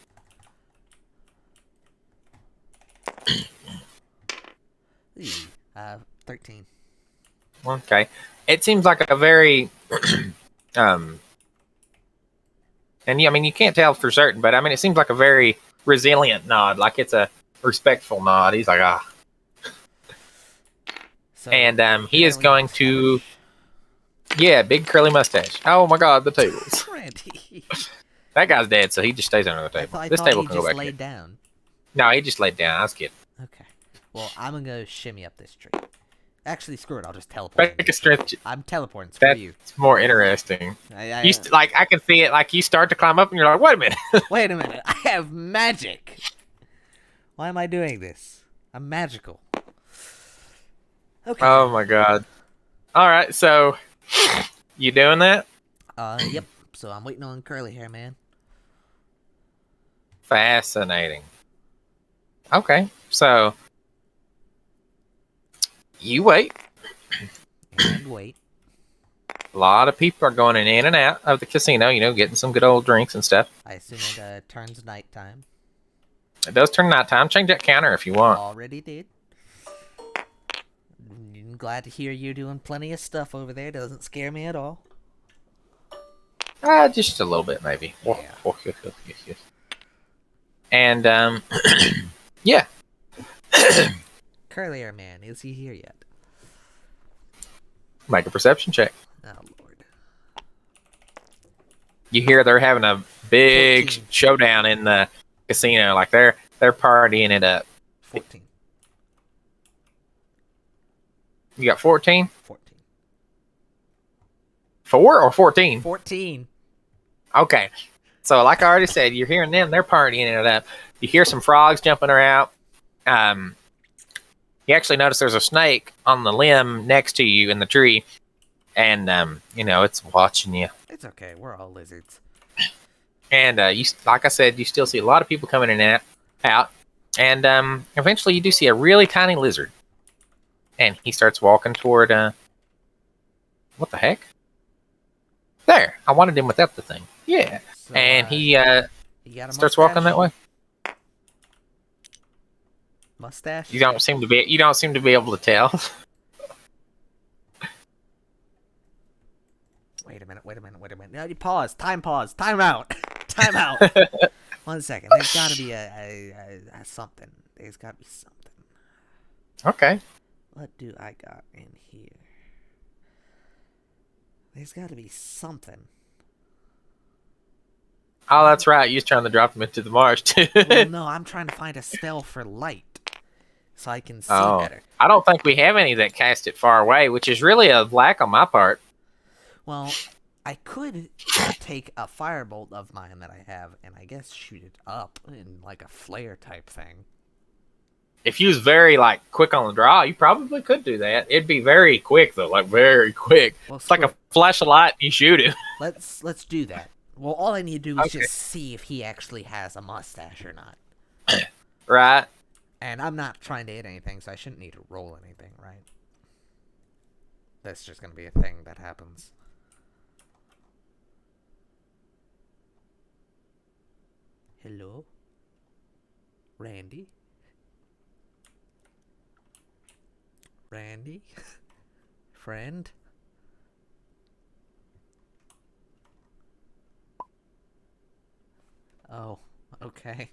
Ooh, 13. Okay. It seems like a very, and yeah, I mean, you can't tell for certain, but I mean, it seems like a very resilient nod. Like it's a respectful nod. He's like, So, and he is curly going to, yeah, big curly mustache. Oh my God, the tables. Randy. That guy's dead, so he just stays under the table. I This thought table he can go just back laid here. down. No, he just laid down. I was kidding. Okay. Well, I'm gonna go shimmy up this tree. Actually, screw it. I'll just teleport. Make into a strength. I'm teleporting. Screw That's you. more interesting. I, I can see it. Like you start to climb up, and you're like, "Wait a minute." Wait a minute. I have magic. Why am I doing this? I'm magical. Okay. Oh my God! All right, so you doing that? Yep. So I'm waiting on curly hair, man. Fascinating. Okay, so you wait. And wait. A lot of people are going in and out of the casino, getting some good old drinks and stuff. I assume it turns nighttime. It does turn nighttime. Change that counter if you want. Already did. I'm glad to hear you're doing plenty of stuff over there. Doesn't scare me at all. Just a little bit, maybe. Yeah. And, yeah. Curly hair man, is he here yet? Make a perception check. Oh lord. You hear they're having a big 14. showdown in the casino. Like they're partying it up. 14. You got 14? 14. 4 or 14? 14. Okay. So like I already said, you're hearing them, they're partying it up. You hear some frogs jumping around. you actually notice there's a snake on the limb next to you in the tree, and it's watching you. It's okay. We're all lizards. And like I said, you still see a lot of people coming in and out, and eventually you do see a really tiny lizard, and he starts walking toward. What the heck? There, I wanted him without the thing. Yeah, So, and he you got a starts walking that way. Mustache? You don't seem to be able to tell. Wait a minute. No, you pause. Time out. Time out. 1 second. There's got to be a something. There's got to be something. Okay. What do I got in here? There's got to be something. Oh, that's right. You was trying to drop him into the marsh too. Well, no, I'm trying to find a spell for light, so I can see better. I don't think we have any that cast it far away, which is really a lack on my part. Well, I could take a firebolt of mine that I have, and I guess shoot it up in like a flare type thing. If you was very quick on the draw, you probably could do that. It'd be very quick though, very quick. Well, it's like a flash of light and you shoot him. Let's do that. Well, all I need to do is just see if he actually has a mustache or not. Right. And I'm not trying to hit anything, so I shouldn't need to roll anything, right? That's just gonna be a thing that happens. Hello? Randy? Randy? Friend? Oh, okay.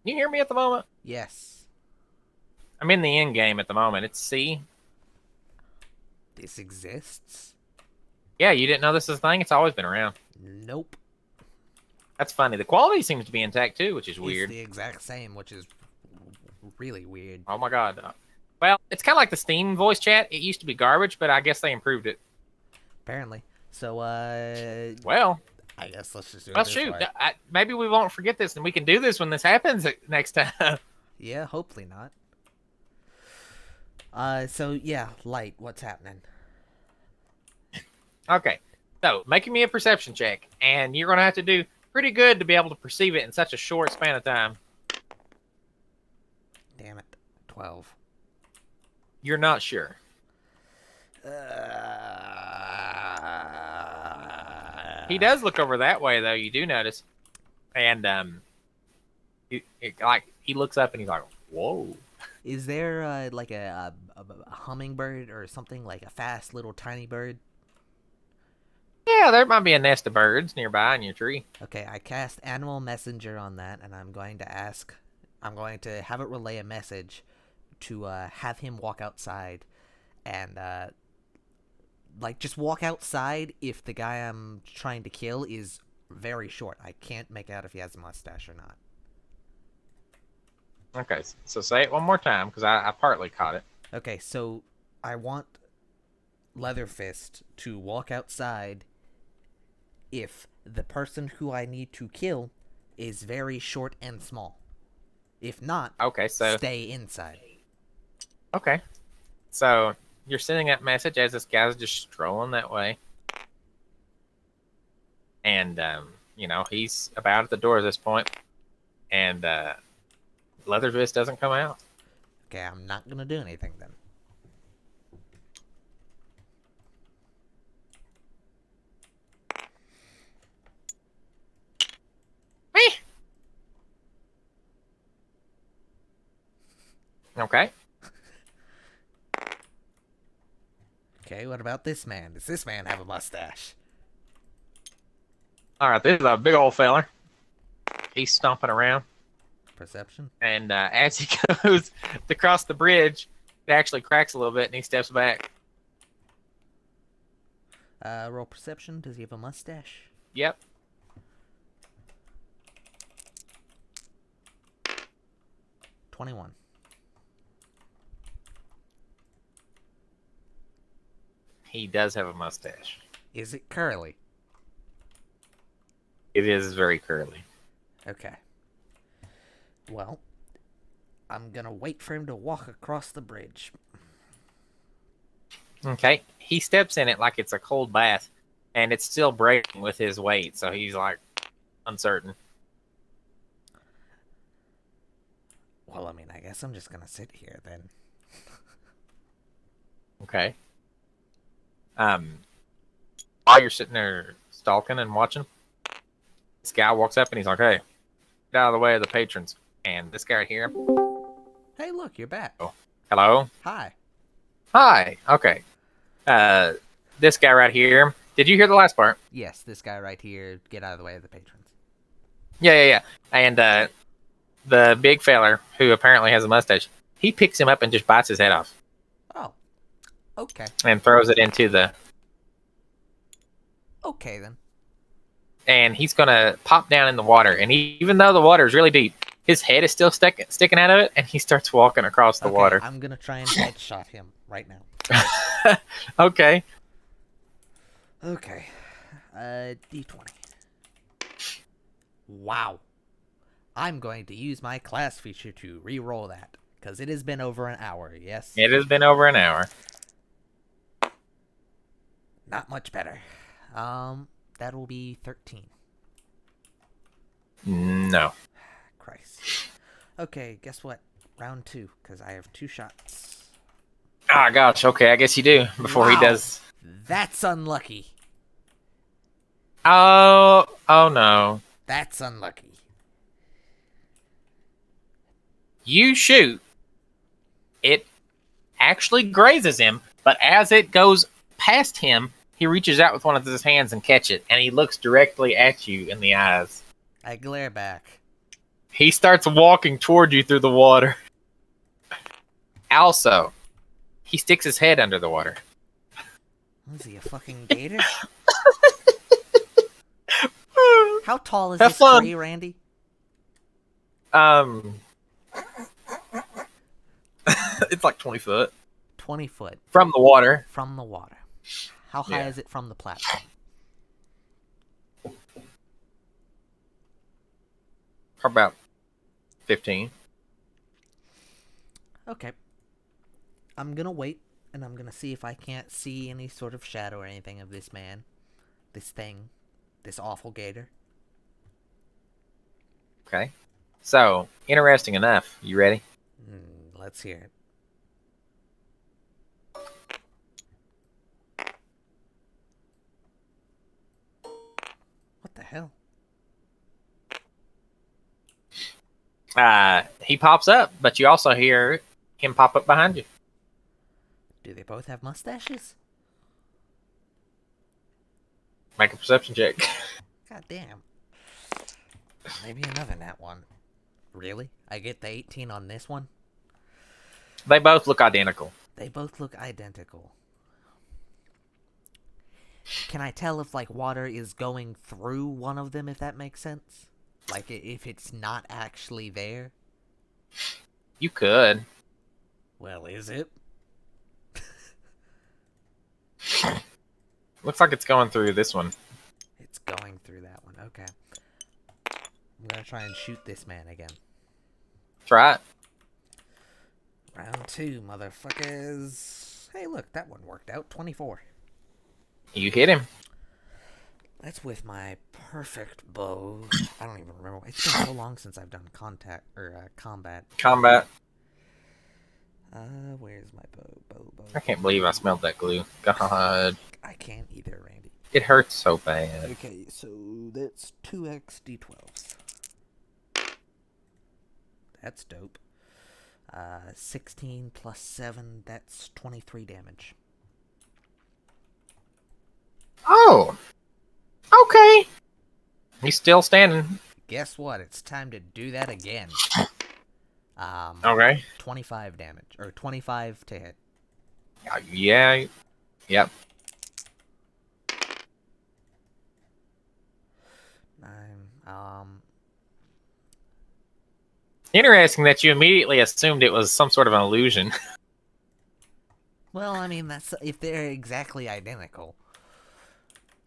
You hear me at the moment? Yes. I'm in the end game at the moment. It's C. This exists? Yeah, you didn't know this is a thing? It's always been around. Nope. That's funny. The quality seems to be intact too, which is weird. It's the exact same, which is really weird. Oh my god. Well, it's kind of like the Steam voice chat. It used to be garbage, but I guess they improved it. Apparently. So, well, I guess let's just do it well, this shoot. way. Maybe we won't forget this, and we can do this when this happens next time. Yeah, hopefully not. So, yeah, light, what's happening? Okay. So, making me a perception check, and you're going to have to do pretty good to be able to perceive it in such a short span of time. Damn it. 12. You're not sure. He does look over that way, though. You do notice, and he looks up and he's like, "Whoa!" Is there like a hummingbird or something, like a fast little tiny bird? Yeah, there might be a nest of birds nearby in your tree. Okay, I cast Animal Messenger on that, and I'm going to have it relay a message to have him walk outside, and just walk outside if the guy I'm trying to kill is very short. I can't make out if he has a mustache or not. Okay, so say it one more time, because I partly caught it. Okay, so I want LeatherFist to walk outside if the person who I need to kill is very short and small. If not, Okay, so stay inside. okay, so you're sending that message as this guy's just strolling that way, and he's about at the door at this point, and Leatherfist doesn't come out. Okay, I'm not gonna do anything then. Me. Okay. Okay, what about this man? Does this man have a mustache? All right, this is a big old feller. He's stomping around, Perception? and as he goes to cross the bridge, it actually cracks a little bit, and he steps back. Roll perception. Does he have a mustache? Yep. 21. He does have a mustache. Is it curly? It is very curly. Okay. Well, I'm gonna wait for him to walk across the bridge. Okay. He steps in it like it's a cold bath, and it's still breaking with his weight, so he's like uncertain. Well, I mean, I guess I'm just gonna sit here then. Okay. While you're sitting there stalking and watching, this guy walks up and he's like, "Hey, get out of the way of the patrons." And this guy right here, Hey, look, you're back. hello, Hi. hi, okay. This guy right here. Did you hear the last part? Yes, this guy right here. Get out of the way of the patrons. Yeah. And the big feller who apparently has a mustache, he picks him up and just bites his head off Oh. Okay. and throws it into the. Okay then. And he's gonna pop down in the water. And even though the water is really deep, his head is still sticking out of it, and he starts walking across the Okay, water. I'm gonna try and headshot him right now. Okay. Okay. D20. Wow. I'm going to use my class feature to re-roll that, because it has been over an hour, yes? It has been over an hour. Not much better. That will be 13. No. Christ. Okay, guess what? Round 2, because I have 2 shots. Ah, gosh. Okay, I guess you do before Wow. he does. That's unlucky. Oh no. That's unlucky. You shoot. It actually grazes him, but as it goes past him, he reaches out with one of his hands and catch it, and he looks directly at you in the eyes. I glare back. He starts walking toward you through the water. Also, he sticks his head under the water. Was he a fucking gator? How tall is Have this fun. tree, Randy? It's like 20 foot 20 foot from the water. from the water. How high Yeah. is it from the platform? About 15. Okay. I'm gonna wait, and I'm gonna see if I can't see any sort of shadow or anything of this man, this thing, this awful gator. Okay. So, interesting enough. You ready? Let's hear it. What the hell? He pops up, but you also hear him pop up behind you. Do they both have mustaches? Make a perception check. God damn. Maybe another nat one. Really? I get the 18 on this one? They both look identical. They both look identical. Can I tell if, like, water is going through one of them, if that makes sense? Like, if it's not actually there? You could. Well, is it? Looks like it's going through this one. It's going through that one. Okay. I'm gonna try and shoot this man again. Try it. Round 2, motherfuckers. Hey, look, that one worked out. 24. You hit him. That's with my perfect bow. I don't even remember. It's been so long since I've done combat. Combat. Where's my bow? I can't believe I smelled that glue. God. I can't either, Randy. It hurts so bad. Okay, so that's 2x d12s. That's dope. 16 plus 7, that's 23 damage. Oh. Okay. He's still standing. Guess what? It's time to do that again. Okay. 25 damage. Or 25 to hit. Yeah. Yep. 9. Interesting that you immediately assumed it was some sort of an illusion. Well, I mean, that's if they're exactly identical.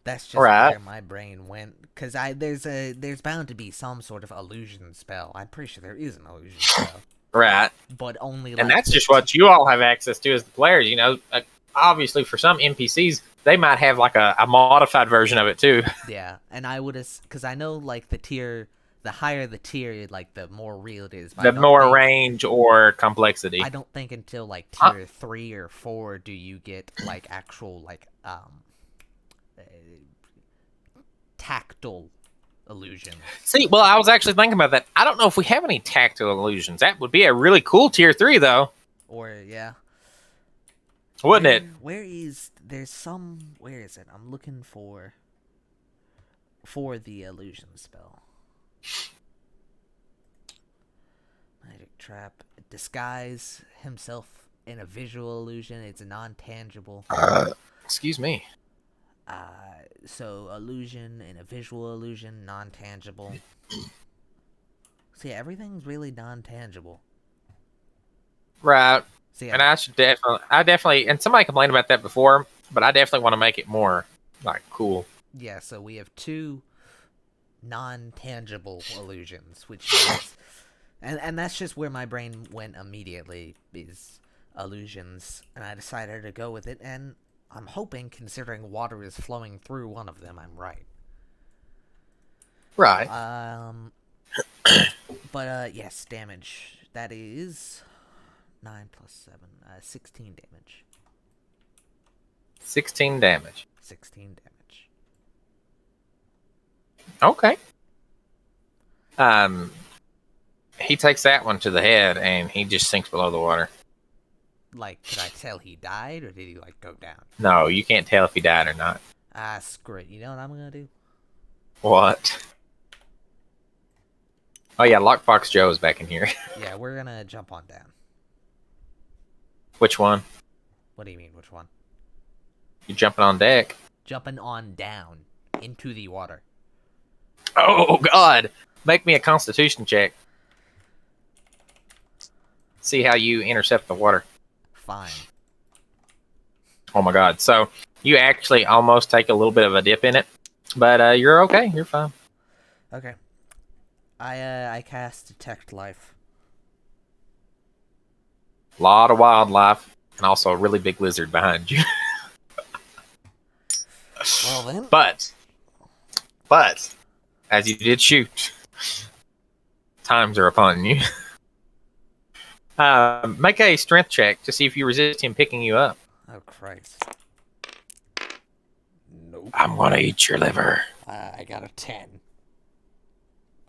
That's just Right. where my brain went. Because there's bound to be some sort of illusion spell. I'm pretty sure there is an illusion spell. Right. But only And like that's just what you all have access to as the players. You know, obviously for some NPCs, they might have like a modified version of it too. Yeah, and I would have... Because I know, like, the higher the tier, like, the more real it is. But The more range or complexity. I don't think until, like, tier 3 or 4 do you get, like, actual, like, tactile illusion. See, well, I was actually thinking about that. I don't know if we have any tactile illusions. That would be a really cool tier 3, though. Or, yeah. Wouldn't it? Where is... There's some... Where is it? I'm looking for the illusion spell. Magic trap. Disguise himself in a visual illusion. It's non-tangible. Excuse me. So illusion and a visual illusion, non-tangible. See, everything's really non-tangible. Right. See, And I definitely, and somebody complained about that before, but I definitely want to make it more, like, cool. yeah, so we have 2 non-tangible illusions, which is... And that's just where my brain went immediately, is illusions. And I decided to go with it, and I'm hoping, considering water is flowing through one of them, I'm right. Right. But, yes, damage. That is 9 plus 7, 16 damage. 16 damage. 16 damage. Okay. He takes that one to the head, and he just sinks below the water. Like, could I tell he died, or did he, like, go down? No, you can't tell if he died or not. Screw it. You know what I'm gonna do? What? Oh yeah, Lockbox Joe is back in here. Yeah, we're gonna jump on down. Which one? What do you mean, which one? You're jumping on deck. Jumping on down into the water. Oh God! Make me a Constitution check. See how you intercept the water. Fine. Oh my God! So you actually almost take a little bit of a dip in it, but you're okay. You're fine. Okay. I cast Detect Life. A lot of wildlife, and also a really big lizard behind you. Well then. But, as you did shoot, times are upon you. Make a strength check to see if you resist him picking you up. Oh Christ. Nope. I'm gonna eat your liver. I got a 10.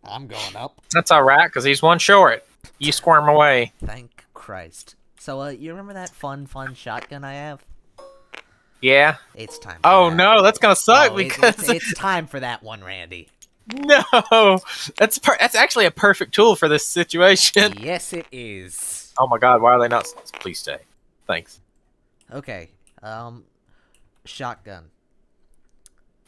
I'm going up. That's all right, because he's one short. You squirm away. Thank Christ. So, you remember that fun shotgun I have? Yeah. It's time. Oh that. no, that's gonna suck Oh, because it's time for that one, Randy. no, that's actually a perfect tool for this situation. Yes, it is. Oh my God, why are they not? Please stay. Thanks. Okay. Shotgun.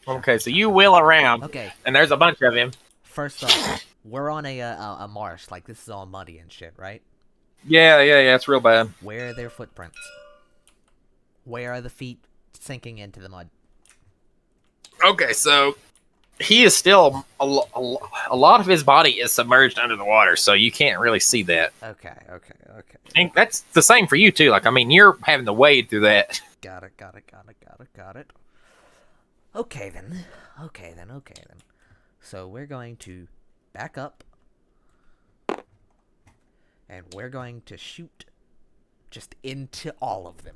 Okay, so you wheel around. Okay. And there's a bunch of him. First off, we're on a marsh. Like, this is all muddy and shit, right? Yeah, it's real bad. Where are their footprints? Where are the feet sinking into the mud. Okay, so he is still a lot of his body is submerged under the water, so you can't really see that. Okay. And that's the same for you too. Like, I mean, you're having to wade through that. Got it. Okay then. So we're going to back up. And we're going to shoot just into all of them.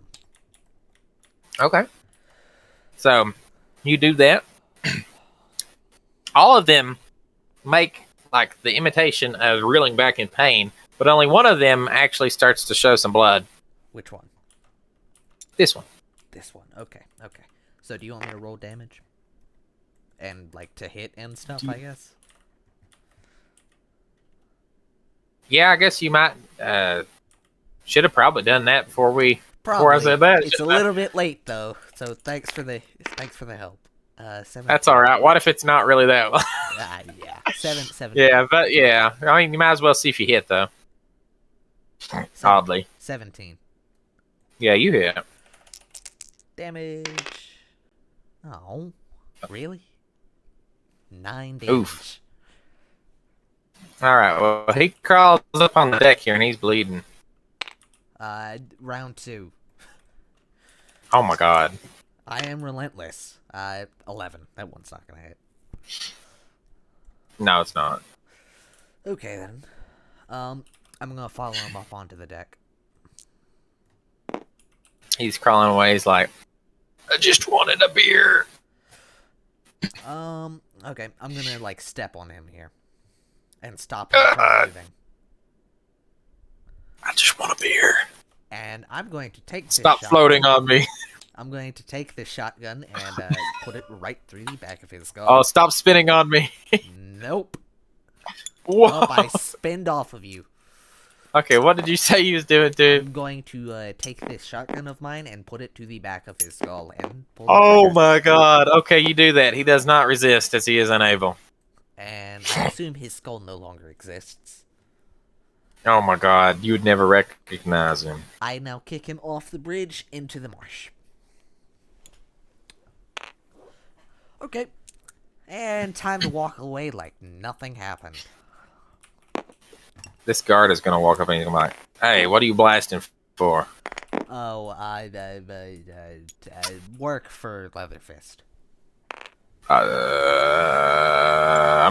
Okay. So you do that. All of them make like the imitation of reeling back in pain, but only one of them actually starts to show some blood. Which one? This one. This one. Okay. So do you want me to roll damage? And like to hit and stuff, I guess? Yeah, I guess you might should have probably done that before I Probably. said that. It's a little bit late though, so thanks for the help. 7. That's all right. What if it's not really that? Yeah. 7. Yeah, but yeah. I mean, you might as well see if you hit though. Oddly. 17 Yeah, you hit. damage. Oh, really? 9 damage. Oof. All right. Well, he crawls up on the deck here and he's bleeding. Round 2. Oh my god. I am relentless. 11. That one's not gonna hit. No, it's not. Okay then. I'm gonna follow him up onto the deck. He's crawling away. He's like, I just wanted a beer. Okay. I'm gonna like step on him here, and stop him from moving. I just want a beer. And I'm going to take this Stop shotgun. floating on me. I'm going to take this shotgun and put it right through the back of his skull. Oh, stop spinning on me. Nope. Whoa. Nope, I spinned off of you. Okay, what did you say you was doing, dude? I'm going to take this shotgun of mine and put it to the back of his skull and pull the Oh trigger. my god. Okay, you do that. He does not resist as he is unable. And I assume his skull no longer exists. Oh my god, you would never recognize him. I now kick him off the bridge into the marsh. Okay. And time to walk away like nothing happened. This guard is gonna walk up and he's gonna be like, hey, what are you blasting for? Oh, I work for LeatherFist. I'm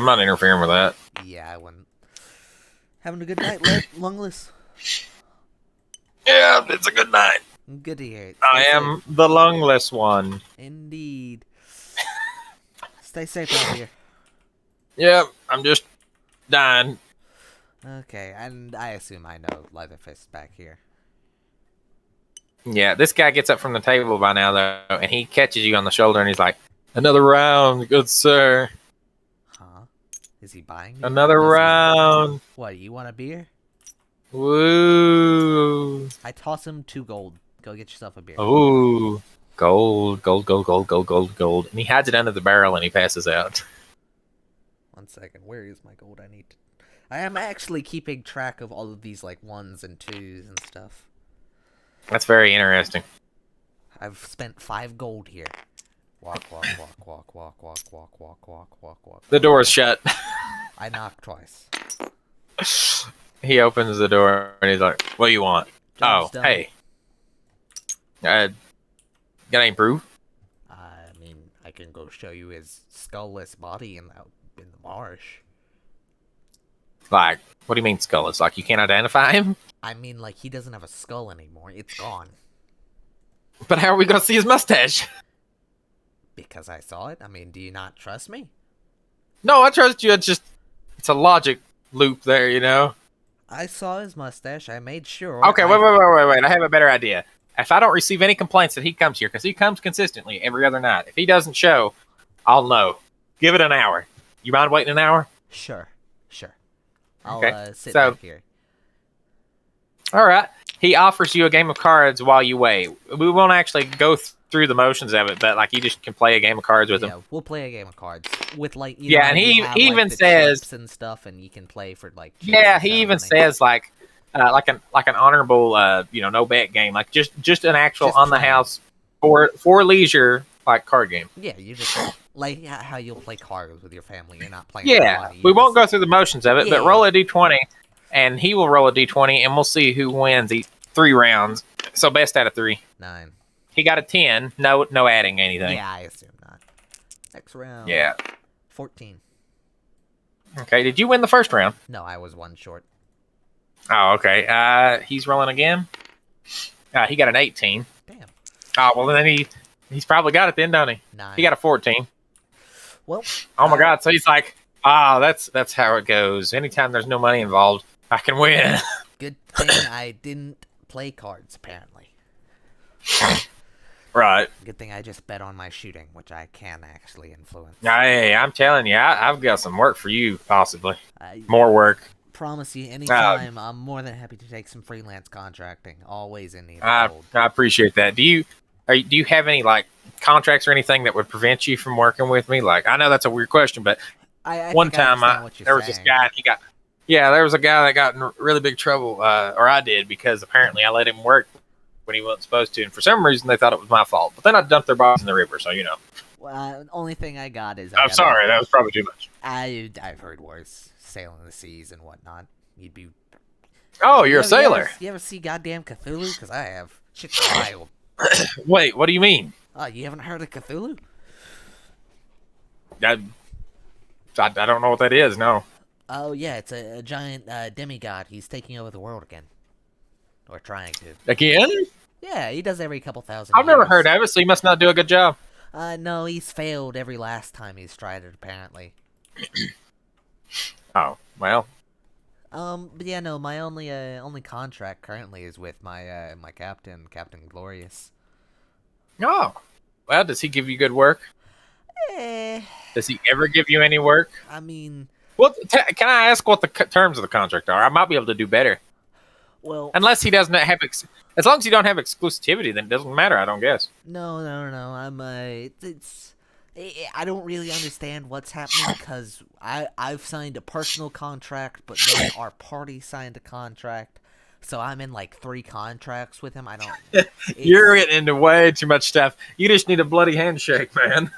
not interfering with that. Yeah, I wouldn't. Having a good night, Lungless? Yeah, it's a good night. Good to hear it. I Stay am safe. the lungless one. Indeed. Stay safe out here. Yep, I'm just dying. Okay, and I assume I know LeatherFist back here. Yeah, this guy gets up from the table by now, though, and he catches you on the shoulder, and he's like, another round, good sir. Huh? Is he buying me? Another Does he- round. What, you want a beer? Woo. I toss him 2 gold. Go get yourself a beer. Ooh. Gold, gold, gold, gold, gold, gold, gold. And he hides it under the barrel, and he passes out. 1 second. Where is my gold? I am actually keeping track of all of these, like, 1s and 2s and stuff. That's very interesting. I've spent 5 gold here. Walk. The door is shut. I knock twice. He opens the door, and he's like, what do you want? Job's Oh, done. hey. Got any proof? I mean, I can go show you his skullless body in the marsh. Like, what do you mean skull? It's like you can't identify him? I mean, like, he doesn't have a skull anymore. It's gone. But how are we going to see his mustache? Because I saw it? I mean, do you not trust me? No, I trust you. It's a logic loop there, you know? I saw his mustache. I made sure. Okay, wait. I have a better idea. If I don't receive any complaints that he comes here, because he comes consistently every other night, if he doesn't show, I'll know. Give it an hour. You mind waiting an hour? Sure. I'll Okay, sit so- back here. All right. He offers you a game of cards while you wait. We won't actually go through the motions of it, but like you just can play a game of cards with him. Yeah, we'll play a game of cards with like. You Yeah, know, and you he have, even like, the says- chips and stuff, and you can play for like. chips Yeah, and he stuff, even and they- says like an honorable no bet game, like just an actual Just on the playing. house. for leisure, like card game. Yeah, you just like how you'll play cards with your family. You're not playing for Yeah, money. we won't go through the motions of it, but Yeah. roll a d20, and he will roll a d20, and we'll see who wins these 3 rounds. So best out of 3. 9. He got a 10. No adding anything. Yeah, I assume not. Next round. Yeah. 14. Okay. Did you win the first round? No, I was 1 short. Oh, okay. He's rolling again. He got an 18. Damn. Oh, well then he's probably got it then, don't he? 9. He got a 14. Well. Oh my God! So he's like, that's how it goes. Anytime there's no money involved, I can win. Good thing I didn't play cards. Apparently. Right. Good thing I just bet on my shooting, which I can actually influence. Hey, I'm telling you, I've got some work for you, possibly. I More work. promise you, anytime I'm more than happy to take some freelance contracting. Always in need I of gold. appreciate that. Do you have any like contracts or anything that would prevent you from working with me? Like, I know that's a weird question, but I one think I time understand what you're there was this saying. guy. There was a guy that got in really big trouble, or I did, because apparently I let him work when he wasn't supposed to, and for some reason they thought it was my fault. But then I dumped their bodies in the river, so you know. Well, only thing I got is I'm sorry, that was probably too much. I've heard worse. Sailing the seas and whatnot. You'd be. Oh, you're a sailor. You ever see goddamn Cthulhu? Because I have. Shit's wild. Wait, what do you mean? Oh, you haven't heard of Cthulhu? I don't know what that is. No. Oh yeah, it's a giant demigod. He's taking over the world again, or trying to. Again? Yeah, he does every couple thousand. I've never years. heard of it, so he must not do a good job. No, he's failed every last time he's tried it. Apparently. Oh, well. But yeah, no. My only contract currently is with my my captain, Captain Glorious. Oh. Well, does he give you good work? Does he ever give you any work? I mean, Well, can I ask what the terms of the contract are? I might be able to do better. well, Unless he doesn't have... as long as you don't have exclusivity, then it doesn't matter, I don't guess. no. I'm I don't really understand what's happening because I've signed a personal contract, but then our party signed a contract, so I'm in like 3 contracts with him. I don't. You're getting into way too much stuff. You just need a bloody handshake, man.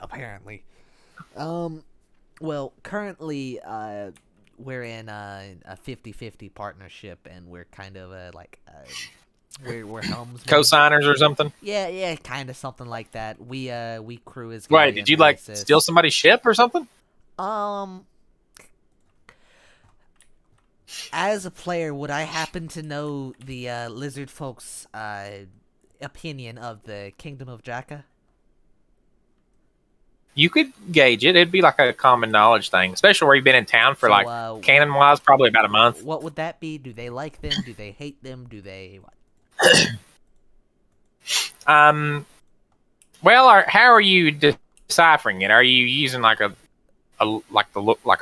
Apparently. Well, currently, we're in a 50-50 partnership, and we're kind of we're helmsmen. Co-signers or something? Yeah, kind of something like that. We crew is. Wait, did you like steal somebody's ship or something? As a player, would I happen to know the lizard folks' opinion of the Kingdom of Jacka? You could gauge it. It'd be like a common knowledge thing, especially where you've been in town for canon-wise, probably about a month. What would that be? Do they like them? Do they hate them? Do they what? Well, how are you deciphering it? Are you using like a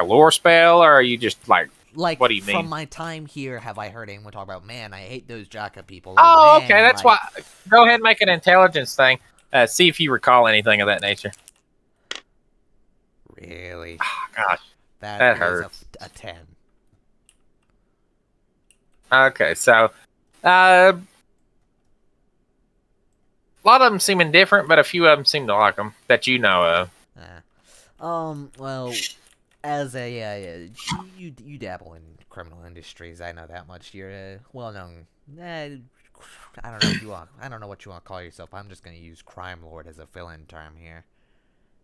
lore spell, or are you just like what do you mean? From my time here, have I heard anyone talk about, man, I hate those Jacka people? Oh, man, okay, that's why. Go ahead and make an intelligence thing. See if you recall anything of that nature. Really? Oh, gosh, That hurts. A 10. Okay, so a lot of them seem indifferent, but a few of them seem to like them that you know of. Well, as a you dabble in criminal industries, I know that much. You're a well-known. I don't know. I don't know what you want to call yourself. I'm just gonna use crime lord as a fill-in term here.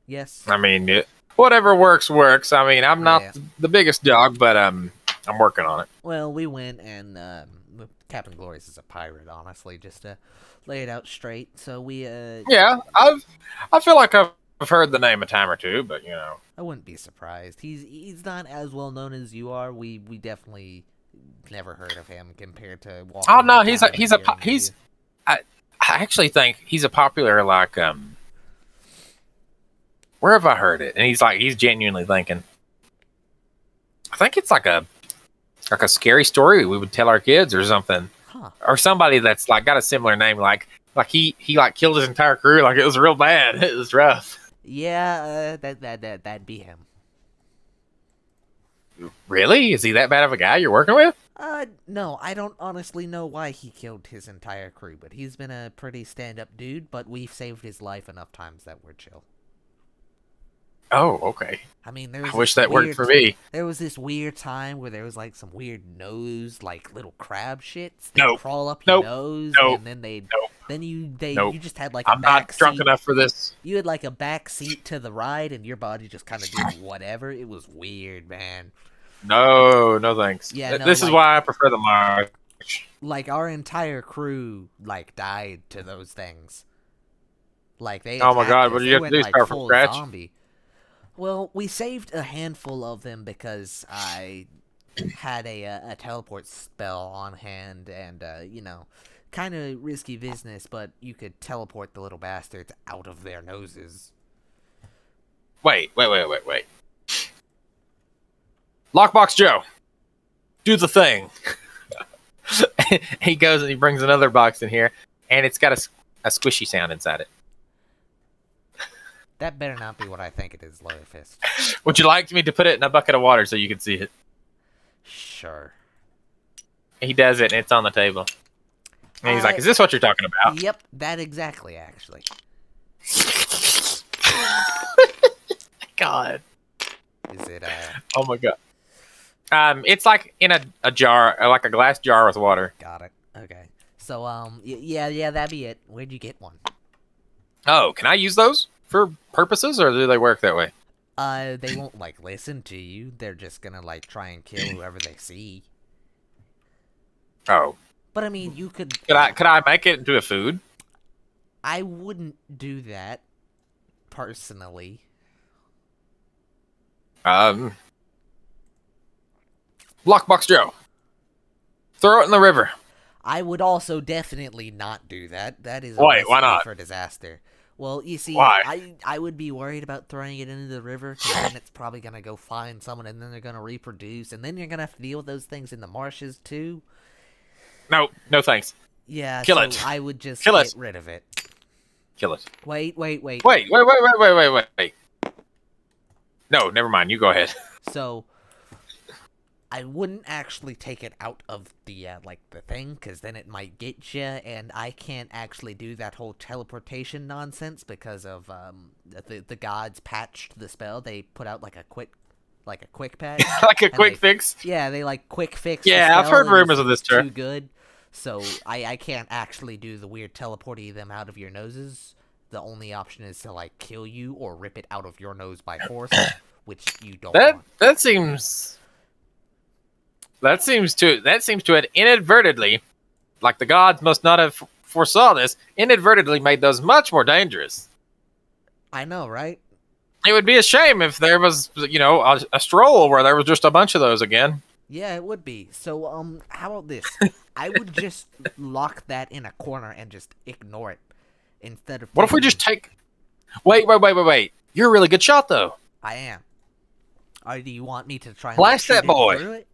Yes. I mean, whatever works. I mean, I'm not the biggest dog, but I'm working on it. Well, we went, and Captain Glorious is a pirate. Honestly, just to lay it out straight. So we Yeah, I feel like I've heard the name a time or two, but you know, I wouldn't be surprised. He's not as well known as you are. We definitely never heard of him compared to. Oh no, I actually think he's a popular where have I heard it? And he's genuinely thinking. I think it's like a scary story we would tell our kids or something, or somebody that's like got a similar name, like he like killed his entire crew, like it was real bad, it was rough. Yeah, that'd be him. Really? Is he that bad of a guy you're working with? No, I don't honestly know why he killed his entire crew, but he's been a pretty stand-up dude, but we've saved his life enough times that we're chill. Oh, okay. I mean, there was I wish this that worked weird, for me. there was this weird time where there was like some weird nose, like little crab shits that Nope. crawl up your Nope. nose, Nope. and then Nope. you just had like a I'm not back drunk seat. enough for this. You had like a back seat to the ride, and your body just kind of did whatever. It was weird, man. No, no thanks. Yeah, no, This is like- why I prefer the March. Like our entire crew like died to those things. Like they. Oh my attacked God, us. what did They you have to went, do, like, start from full scratch? zombie. Well, we saved a handful of them because I had a teleport spell on hand, and kind of risky business, but you could teleport the little bastards out of their noses. Wait. Lockbox Joe, do the thing. He goes and he brings another box in here, and it's got a squishy sound inside it. That better not be what I think it is, LeatherFist. Would you like me to put it in a bucket of water so you can see it? Sure. He does it, and it's on the table. And he's like, "Is this what you're talking about?" Yep, that exactly, actually. God. Is it, Oh my God. It's like in a jar, like a glass jar with water. got it. Okay. So, yeah, that'd be it. Where'd you get one? Oh, can I use those for purposes, or do they work that way? They won't, like, listen to you. They're just gonna, like, try and kill whoever they see. Oh, But, I mean, you could... could I make it into a food? I wouldn't do that, personally. Lockbox Joe, throw it in the river. I would also definitely not do that. That is a Wait, why recipe not? for disaster. Well, you see, Why? I would be worried about throwing it into the river, because then it's probably going to go find someone, and then they're going to reproduce, and then you're going to have to deal with those things in the marshes, too. No thanks. Yeah, Kill so it. I would just Kill get it. rid of it. Kill it. Wait. Wait. No, never mind. You go ahead. So, I wouldn't actually take it out of the, the thing, because then it might get you, and I can't actually do that whole teleportation nonsense because of, the gods patched the spell. They put out, like a quick patch. Like a and quick they- fix. Yeah, they, quick fix the Yeah, I've spell. heard It was rumors of this, too Tur. good. So, I can't actually do the weird teleporting them out of your noses. The only option is to, kill you or rip it out of your nose by force, which you don't want. That seems to have inadvertently, like the gods must not have foresaw this, inadvertently made those much more dangerous. I know, right? It would be a shame if there was, a stroll where there was just a bunch of those again. Yeah, it would be. So, how about this? I would just lock that in a corner and just ignore it instead of. What if we just take? Wait! You're a really good shot, though. I am. Or do you want me to try and Blast shoot that boy. through it?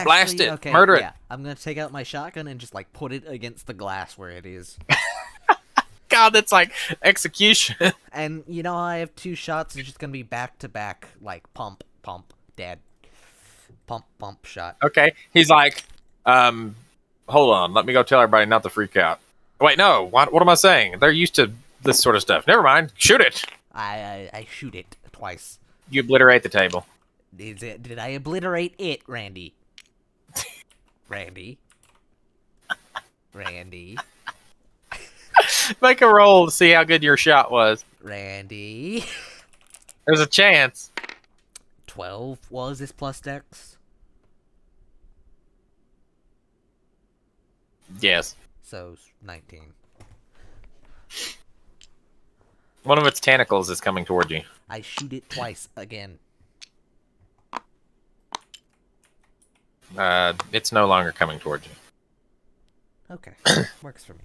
Blast Actually, it. Okay, Murder it. yeah. I'm gonna take out my shotgun and just put it against the glass where it is. God, that's like execution. And I have 2 shots. It's just gonna be back to back, pump, dead, pump, shot. Okay, he's like, hold on, let me go tell everybody not to freak out. Wait, no, what am I saying? They're used to this sort of stuff. Never mind, shoot it. I shoot it twice. You obliterate the table. Did I obliterate it, Randy? Randy. Make a roll to see how good your shot was. Randy. There's a chance. 12. Was this plus dex? Yes. So 19. One of its tentacles is coming toward you. I shoot it twice again. It's no longer coming towards you. Okay, works for me.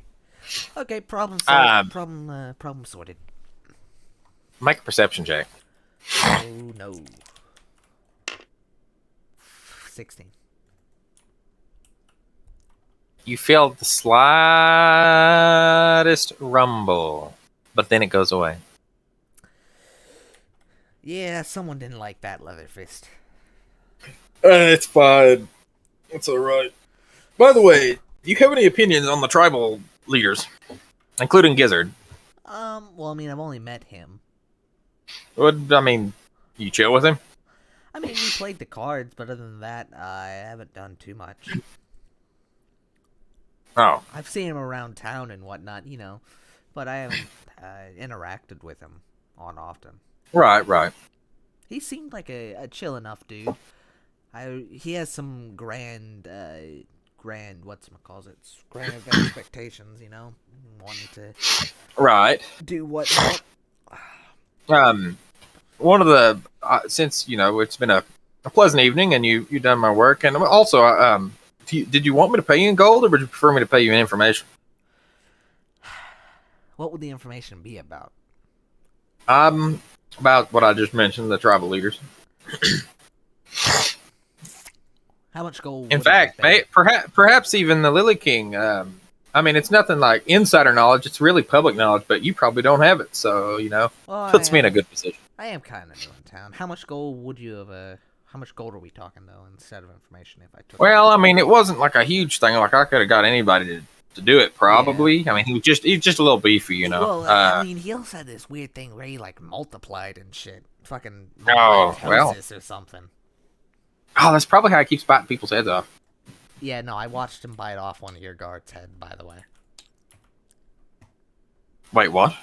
Okay, problem solved. Problem sorted. Make a perception check. Oh no. 16. You feel the slightest rumble, but then it goes away. Yeah, someone didn't like that, LeatherFist. It's fine. That's all right. By the way, do you have any opinions on the tribal leaders, including Gizzard? Well, I mean, I've only met him. You chill with him? I mean, we played the cards, but other than that, I haven't done too much. Oh, I've seen him around town and whatnot, but I haven't interacted with him on often. right. He seemed like a chill enough dude. He has some grand whatchamacallit, grand expectations, wanting to Right. do whatnot. One of the since it's been a pleasant evening, and you done my work, and also did you want me to pay you in gold, or would you prefer me to pay you in information? What would the information be about? About what I just mentioned, the tribal leaders. How much gold? In fact, perhaps even the Lily King. It's nothing like insider knowledge. It's really public knowledge, but you probably don't have it, so puts me in a good position. I am kind of new in town. How much gold would you have? How much gold are we talking though, instead of information? If I took. Well, it wasn't like a huge thing. Like I could have got anybody to do it, probably. Yeah. He's just a little beefy, Well, he also had this weird thing where he like multiplied and shit. Fucking well. or something. Oh, that's probably how he keeps biting people's heads off. Yeah, no, I watched him bite off one of your guards' head, by the way. Wait, what?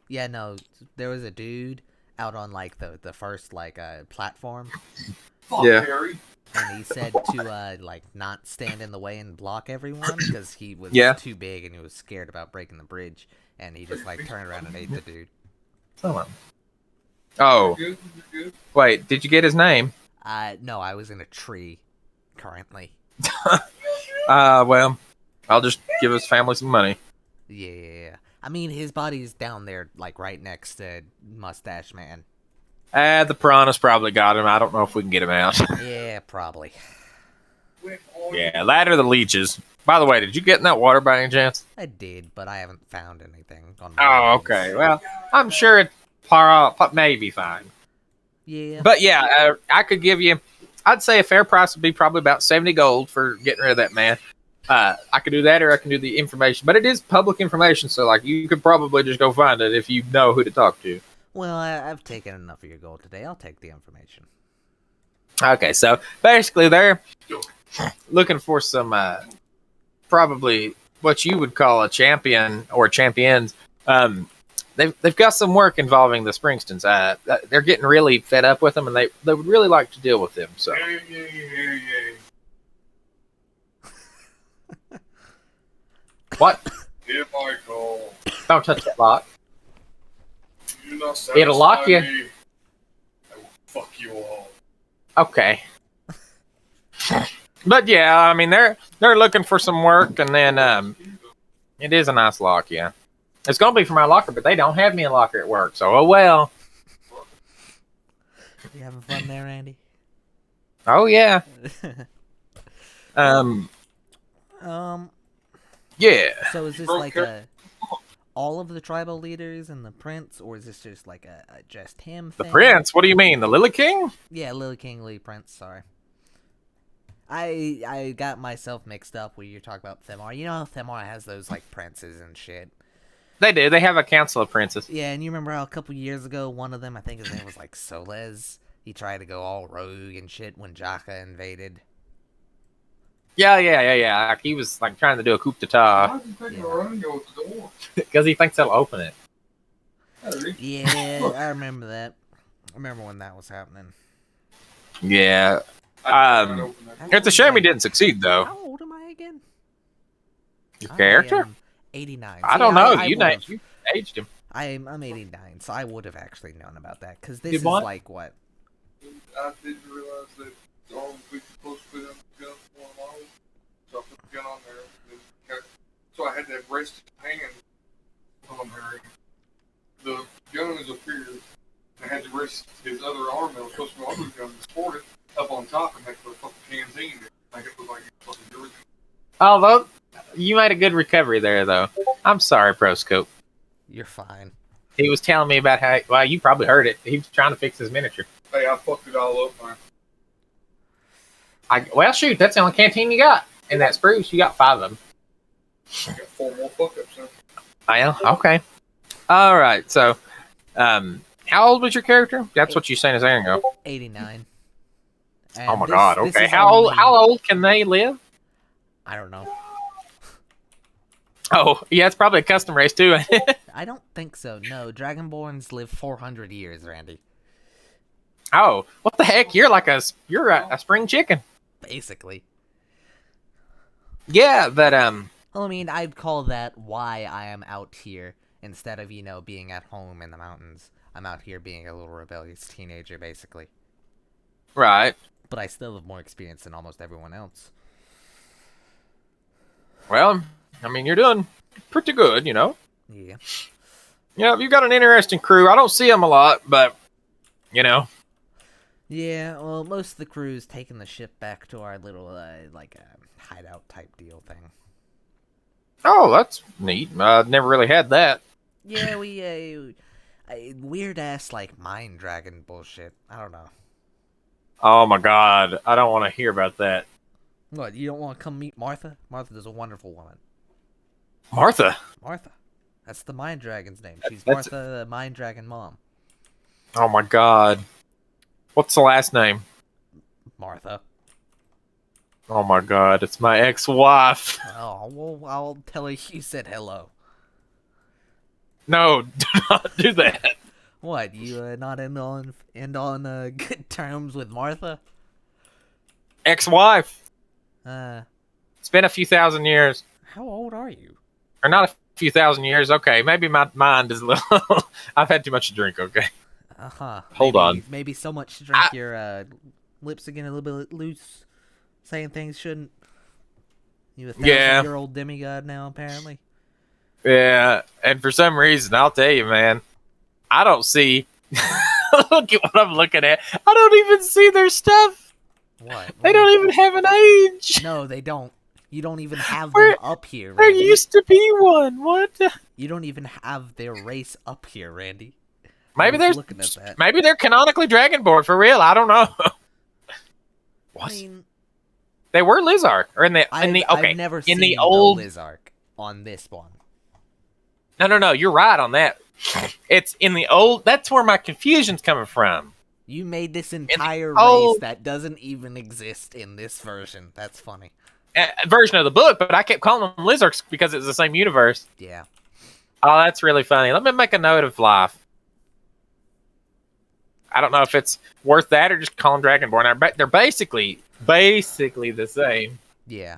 Yeah, no, there was a dude out on like the first platform. Yeah. And he said to not stand in the way and block everyone because he was too big and he was scared about breaking the bridge, and he just turned around and ate the dude. Oh. Wait, did you get his name? No, I was in a tree currently. Well, I'll just give his family some money. Yeah. His body's down there, right next to Mustache Man. The piranhas probably got him. I don't know if we can get him out. Yeah, probably. Yeah, ladder the leeches. By the way, did you get in that water by any chance? I did, but I haven't found anything on my okay. Well, I'm sure it may be fine. Yeah. But yeah, I could give you, I'd say a fair price would be probably about 70 gold for getting rid of that man. I could do that, or I can do the information. But it is public information, so you could probably just go find it if you know who to talk to. Well, I've taken enough of your gold today. I'll take the information. Okay, so basically they're looking for some, probably what you would call a champion or champions. They've got some work involving the Springstons. They're getting really fed up with them, and they would really like to deal with them. So. What? Yeah, Michael. Don't touch that lock. You're not It'll lock you. me. I will fuck you all. Okay. But yeah, they're looking for some work, and then it is a nice lock, yeah. It's gonna be for my locker, but they don't have me a locker at work, so oh well. You having fun there, Randy? Oh yeah. Yeah. So is this all of the tribal leaders and the prince, or is this just a just him thing? The prince? What do you mean? The Lily King? Yeah, Lily King, Lily Prince. Sorry. I got myself mixed up when you talk about Themar. You know how Themar has those princes and shit. They do. They have a council of princes. Yeah, and you remember how a couple years ago, one of them, I think his name was Soles. He tried to go all rogue and shit when Jaka invaded. Yeah. He was trying to do a coup d'etat. Because he thinks they'll open it. Yeah, I remember that. I remember when that was happening. Yeah. It's a shame he didn't succeed, though. How old am I again? Your character? 89. I don't know. You aged him. I'm 89, so I would have actually known about that. Because this is what? what? I didn't realize that all we supposed to put on the gun for a while. So I put the gun on there. So I had that rested hand on there. The gun is up here. I had to rest his other arm that was supposed to be on the gun and support it up on top and make it a fucking canteen. Make it look like a fucking Georgia. Although, you made a good recovery there, though. I'm sorry, Proscope. You're fine. He was telling me about how, well, you probably heard it. He was trying to fix his miniature. Hey, I fucked it all up, man. Well, shoot, that's the only canteen you got. In that spruce, you got 5 of them. I got 4 more fuck-ups now. Yeah, okay. All right, so, how old was your character? That's what you saying a second ago. 89. Oh my And god, this okay. is How only- old can they live? I don't know. Oh, yeah, it's probably a custom race too. I don't think so. No, Dragonborns live 400 years, Randy. Oh, what the heck? You're like a spring chicken. Basically. Yeah, but Well, I mean, I'd call that why I am out here instead of, being at home in the mountains. I'm out here being a little rebellious teenager, basically. right. But I still have more experience than almost everyone else. Well, I mean, you're doing pretty good, Yeah. Yeah, you've got an interesting crew. I don't see them a lot, but Yeah, well, most of the crew's taking the ship back to our little, hideout type deal thing. oh, that's neat. I've never really had that. Yeah, we, weird-ass, mine dragon bullshit. I don't know. Oh my god, I don't want to hear about that. What, you don't want to come meet Martha? Martha's a wonderful woman. Martha. Martha. That's the mine dragon's name. She's That's- Martha, the mine dragon mom. Oh my god. What's the last name? Martha. Oh my god, it's my ex-wife. Oh, well, I'll tell her you said hello. No, do not do that. What, you not end on good terms with Martha? Ex-wife. Uh, It's been a few thousand years. how old are you? Or not a few thousand years. Okay, maybe my mind is a little... I've had too much to drink, okay? Uh-huh. Hold on. Maybe so much to drink your lips are getting a little bit loose. Saying things shouldn't. You a 1,000-year-old demigod now, apparently. Yeah, and for some reason, I'll tell you, man, I don't see... Look at what I'm looking at. I don't even see their stuff. What? They don't even have an age. No, they don't. You don't even have Where- them up here, There Randy. used to be one. What? You don't even have their race up here, Randy. Maybe I was they're looking at that. maybe they're canonically Dragonborn for real. I don't know. What? I mean, They were Lizark, or in the I've never seen the old. a Lizark on this one. No. You're right on that. It's in the old. That's where my confusion's coming from. You made this entire old- race that doesn't even exist in this version. That's funny. Version of the book, but I kept calling them Lizarks because it's the same universe. Yeah. Oh, that's really funny. Let me make a note of life. I don't know if it's worth that or just call them Dragonborn. They're basically the same. Yeah.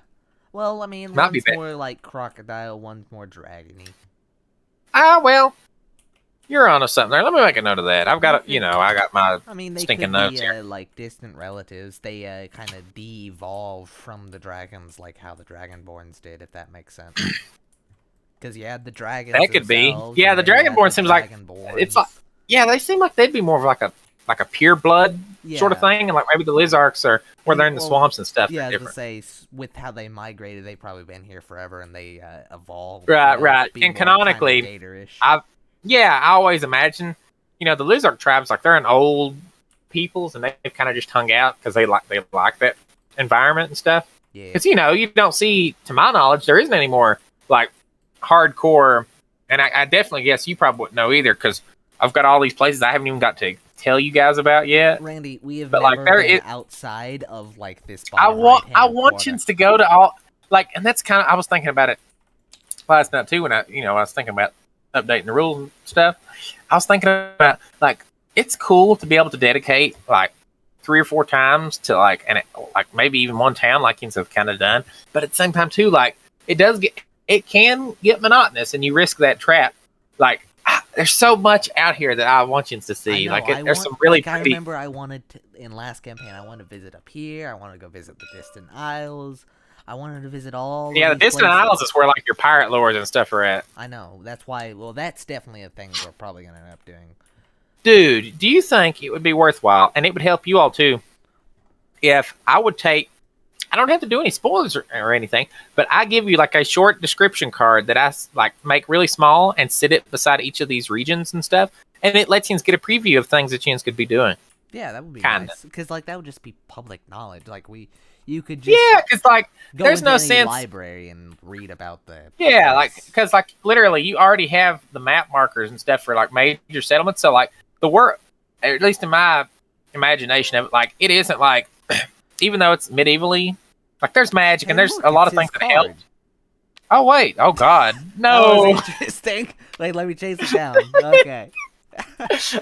Well, I mean, Might be one's bad. more like crocodile, one's more dragony. Well, you're onto something there. Let me make a note of that. I've got I got my I mean, they stinking could notes be here. like distant relatives. They kind of de-evolve from the dragons, like how the Dragonborns did, if that makes sense. Because you had the dragons. That could be. themselves, Yeah, and the then you had Dragonborn the seems like- Dragonborns. it's like- yeah, they seem like they'd be more of like a pure blood sort of Yeah. thing, and like maybe the Lizarks are where they're in the Well, swamps and stuff. Yeah, they're as I different. say, with how they migrated, they've probably been here forever, and they evolved. Right, to right. be And more canonically, kinda gator-ish. I always imagine, the Lizard tribes, like they're an old peoples, and they've kind of just hung out because they like that environment and stuff. Yeah. Because you don't see, to my knowledge, there isn't any more like hardcore. And I definitely guess you probably wouldn't know either, because I've got all these places I haven't even got to tell you guys about yet. Randy, we have But, like, never there been is- outside of like this. I want corner. you to go to all and that's kind of, I was thinking about it last night too when I was thinking about updating the rules and stuff. I was thinking about it's cool to be able to dedicate 3 or 4 times to maybe even one town like Yins have kind of done, but at the same time too it can get monotonous and you risk that trap. There's so much out here that I want you to see. There's some really I pretty. remember I wanted to, in last campaign. I wanted to visit up here. I wanted to go visit the Distant Isles. I wanted to visit all. Yeah, the of these Distant places. Isles is where your pirate lords and stuff are at. I know. That's why. Well, that's definitely a thing we're probably gonna end up doing. Dude, do you think it would be worthwhile, and it would help you all too, if I would I don't have to do any spoilers or anything, but I give you a short description card that I make really small and sit it beside each of these regions and stuff, and it lets you get a preview of things that you could be doing. Yeah, that would be Kinda. nice. Because, like, that would just be public knowledge. Like, you could just Yeah, because like go there's into no any sense. library and read about the Yeah, like place. because like literally you already have the map markers and stuff for like major settlements. So like the world, at least in my imagination of it, like it isn't like even though it's medievally, like there's magic Hey, and there's look, a lot it's of his things that help. card. Oh wait, oh god, That was no! interesting. Like, let me chase it down. Okay.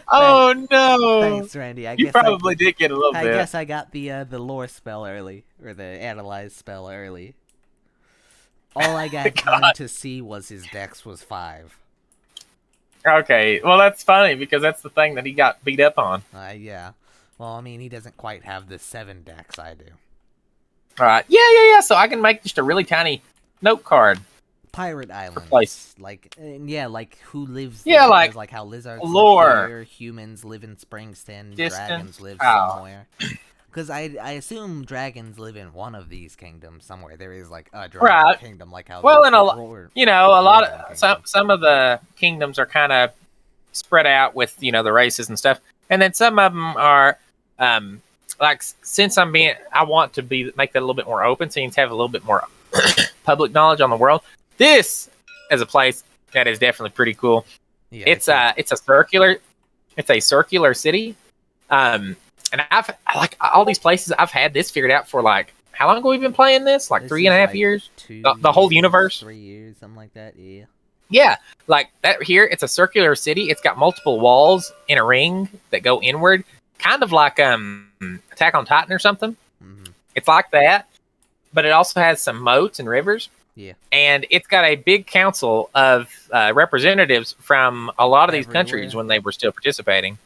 Oh no! Thanks, Randy. You probably did get a little I bit. guess I got the lore spell early, or the analyze spell early. All I got time to see was his dex was 5. Okay, well that's funny because that's the thing that he got beat up on. Yeah. Well, I mean, he doesn't quite have the 7 dex I do. All right, yeah. So I can make just a really tiny note card. Pirate Islands. place. Like, yeah, like who lives Yeah, there? like, There's, like how lizards lore. live here, humans live in Springston, Distant dragons live power. somewhere. Because I assume dragons live in one of these kingdoms somewhere. There is like a dragon Right. kingdom, like how Well, there's in a the lot, Roar- you know, a lot Dwarven of some of the kingdoms are kind of spread out with the races and stuff, and then some of them are like since I want to make that a little bit more open, so you can have a little bit more public knowledge on the world. This is a place that is definitely pretty cool. Yeah, It's a circular city, and I like all these places. I've had this figured out for like how long have we been playing this? Like this 3.5 is, years. 2 The whole years, universe. 3 years, something like that. Yeah. Yeah, like that here. It's a circular city. It's got multiple walls in a ring that go inward, kind of like Attack on Titan or something. Hmm. It's like that, but it also has some moats and rivers. Yeah. And it's got a big council of representatives from a lot of these Everywhere. countries when they were still participating.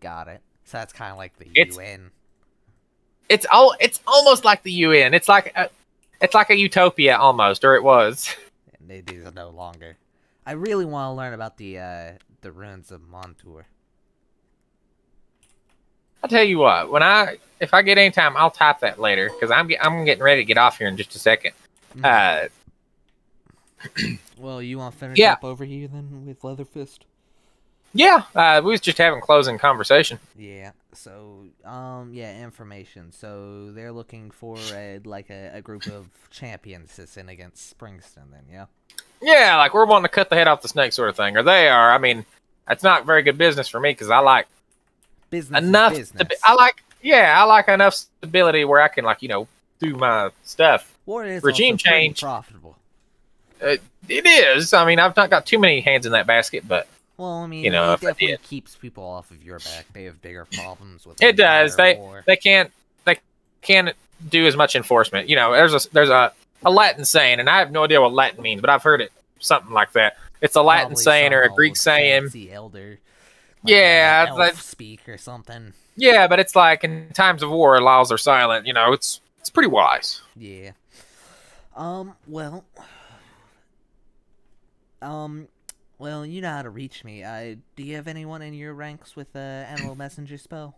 Got it. So that's kind of like the It's- UN. It's almost like the UN. It's like a utopia almost, or it was. And it is no longer. I really want to learn about the ruins of Montour. I'll tell you what. If I get any time, I'll type that later because I'm getting ready to get off here in just a second. Mhm. Well, you want to finish Yeah. up over here then with LeatherFist? Yeah, we was just having closing conversation. Yeah. So, yeah, information. So they're looking for a group of champions to send against Springston. Then, yeah. Yeah, like we're wanting to cut the head off the snake sort of thing, or they are. I mean, that's not very good business for me because I like Business is enough. business. I like enough stability where I can do my stuff. War is regime also pretty change. profitable. It is. I mean, I've not got too many hands in that basket, but Well, I mean, You know, it if I definitely did. keeps people off of your back. They have bigger problems with it does. entire war. They can't do as much enforcement. There's a Latin saying, and I have no idea what Latin means, but I've heard it something like that. It's a Latin Probably saying or a some Greek old saying. fancy elder. Yeah, elf that's- speak or something. Yeah, but it's like in times of war, laws are silent. It's pretty wise. Yeah. Well. Well, you know how to reach me. Do you have anyone in your ranks with Animal Messenger spell?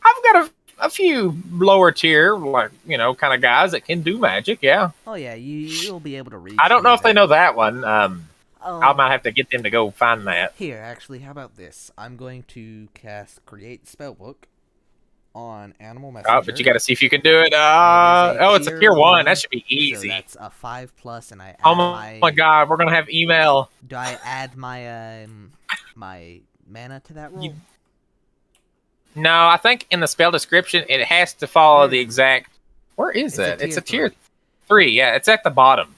I've got a few lower tier, kind of guys that can do magic. Yeah, Oh yeah, you'll be able to reach. I don't know me if they then. know that one. I might have to get them to go find that. Here, actually, how about this? I'm going to cast Create Spellbook on Animal Messenger. Oh, but you got to see if you can do it. That is a It's a tier tier 1. one, That should be So easy. that's a 5+, and I add Oh my god, we're gonna have email. Do I add my my mana to that roll? No, I think in the spell description it has to follow the exact. Where is It's a it? It's a tier tier 3. Yeah, it's at the bottom.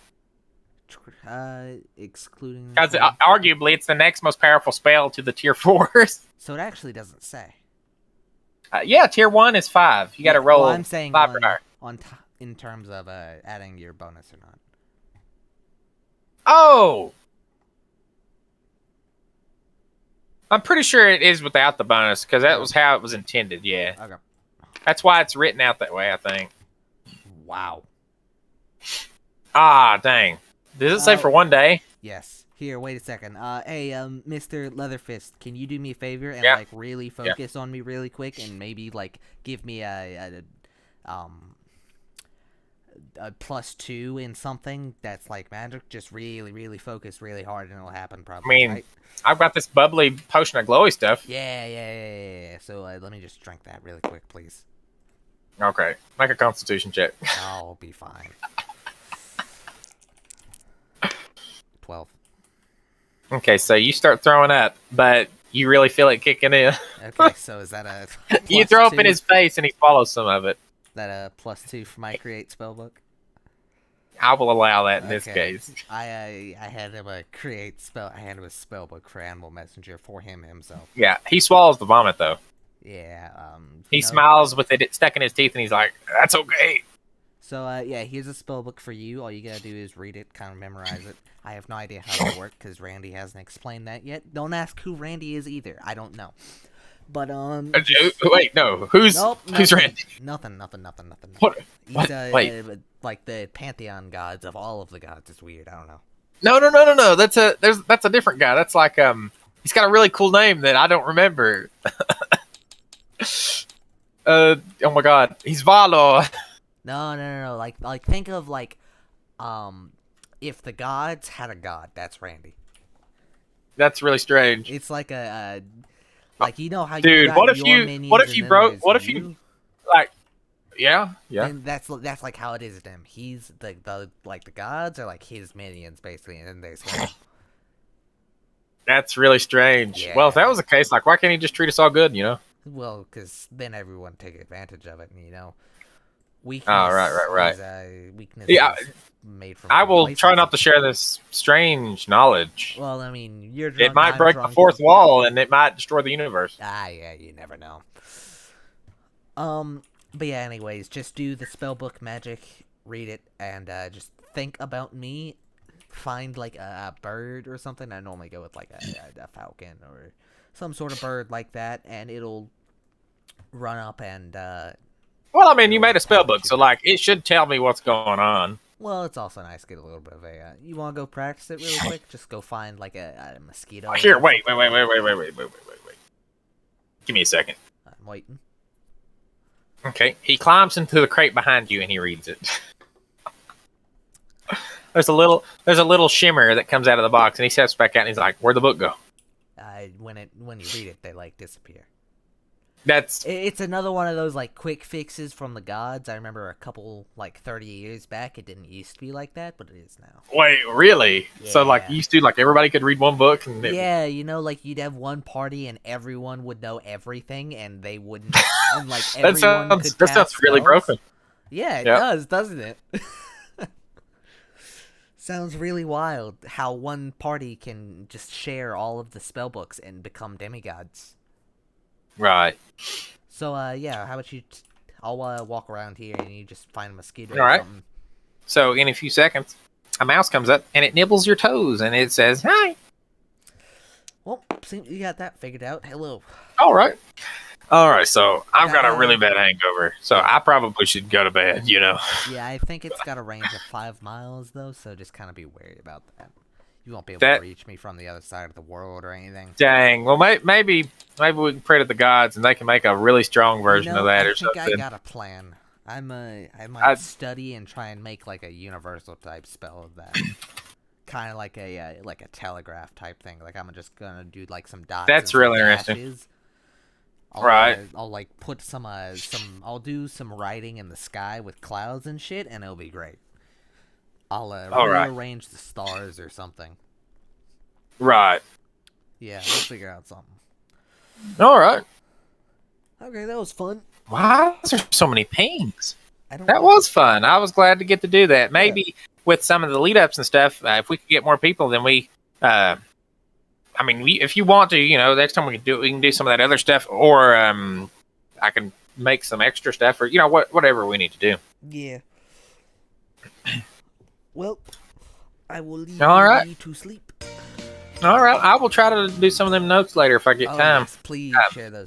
Excluding. Because arguably it's the next most powerful spell to the tier 4s. So it actually doesn't say. Yeah, tier 1 is 5. You got to roll. Well, I'm saying 5 per hour. in terms of adding your bonus or not. Oh! I'm pretty sure it is without the bonus, because that was how it was intended, yeah. Okay. That's why it's written out that way, I think. Wow. Ah, dang. Does it say for 1 day? Yes. Here, wait a second. Hey, Mr. Leatherfist, can you do me a favor and Yeah. really focus on me really quick and maybe give me a +2 in something that's like magic, just really, really focus really hard, and it'll happen I probably. mean, Right? I've got this bubbly potion of glowy stuff. Yeah. So let me just drink that really quick, please. Okay, make a Constitution check. I'll be fine. 12. Okay, so you start throwing up, but you really feel it kicking in. Okay, so is that a You throw up +2? in his face, and he swallows some of it. That a +2 for my create spellbook? I will allow that in this Okay. case. I had him create spell. I had him a spellbook for Animal Messenger for him himself. Yeah, he swallows the vomit though. Yeah. He no- smiles with it stuck in his teeth, and he's like, "That's okay." So yeah, here's a spellbook for you. All you gotta do is read it, kind of memorize it. I have no idea how it works because Randy hasn't explained that yet. Don't ask who Randy is either. I don't know. But Wait, no. Who's nope, who's nothing, Randy? Nothing. What? He's What? Wait. like the pantheon gods of all of the gods. It's weird. I don't know. No. That's a different guy. That's like he's got a really cool name that I don't remember. Oh my god, he's Valor. No. Like think of if the gods had a god, that's Randy. That's really strange. It's like like you know how Dude, you got what if your you- minions what if and you then broke- there's what if you- Like, yeah. Then that's like how it is with him. He's the like the gods are like his minions basically, and then there's him. That's really strange. Well, if that was the case, like, why can't he just treat us all good? You know? Well, because then everyone take advantage of it, and weakness. Oh, right. Is, weakness. Yeah, is made from I will complacency. try not to share this strange knowledge. Well, I mean, you're It drunk, might I'm break the drunk. fourth wall, and it might destroy the universe. Yeah, you never know. But yeah, anyways, just do the spellbook magic, read it, and just think about me. Find like a bird or something. I normally go with like a falcon or some sort of bird like that, and it'll run up and. Well, I mean, you made a spell book, so like it should tell me what's going on. Well, it's also nice to get a little bit of a. You want to go practice it really quick? Just go find like a mosquito. Here, wait. Give me a second. I'm waiting. Okay, he climbs into the crate behind you and he reads it. There's a little shimmer that comes out of the box, and he steps back out and he's like, "Where'd the book go?" When you read it, they like disappear. That's It's another one of those like quick fixes from the gods. I remember a couple like 30 years back, it didn't used to be like that, but it is now. wait, really? So like Yeah. used to, like everybody could read one book, and Yeah, like you'd have one party and everyone would know everything, and they wouldn't. And like that everyone sounds could that cast sounds really spells. broken. Yeah, it Yeah. does, doesn't it? Sounds really wild how one party can just share all of the spell books and become demigods. Right. So, yeah, how about I'll walk around here and you just find a mosquito All or right. something. So in a few seconds, a mouse comes up and it nibbles your toes, and it says, "Hi." Well, seems you got that figured out. Hello. All right. So I've got a really bad hangover, so I probably should go to bed. You know. Yeah, I think it's got a range of 5 miles, though, so just kind of be wary about that. You won't be able That- to reach me from the other side of the world or anything. Dang. Well, maybe we can pray to the gods, and they can make a really strong version of that I or think something. I got a plan. I might I'd- study and try and make like a universal type spell of that. Kind of like a telegraph type thing. Like I'm just gonna do like some dots. That's and some really interesting. dashes. Right. I'll like put some. I'll do some writing in the sky with clouds and shit, and it'll be great. I'll All right. rearrange the stars or something. Right. Yeah, we'll figure out something. All right. Okay, that was fun. Why is there so many pings? I don't. That know. was fun. I was glad to get to do that. Maybe with some of the lead ups and stuff, if we could get more people, then we. I mean, if you want to, next time we can do some of that other stuff, or I can make some extra stuff, or whatever we need to do. Yeah. Well, I will leave All you right. to sleep. All right, I will try to do some of them notes later if I get time. Yes, please share those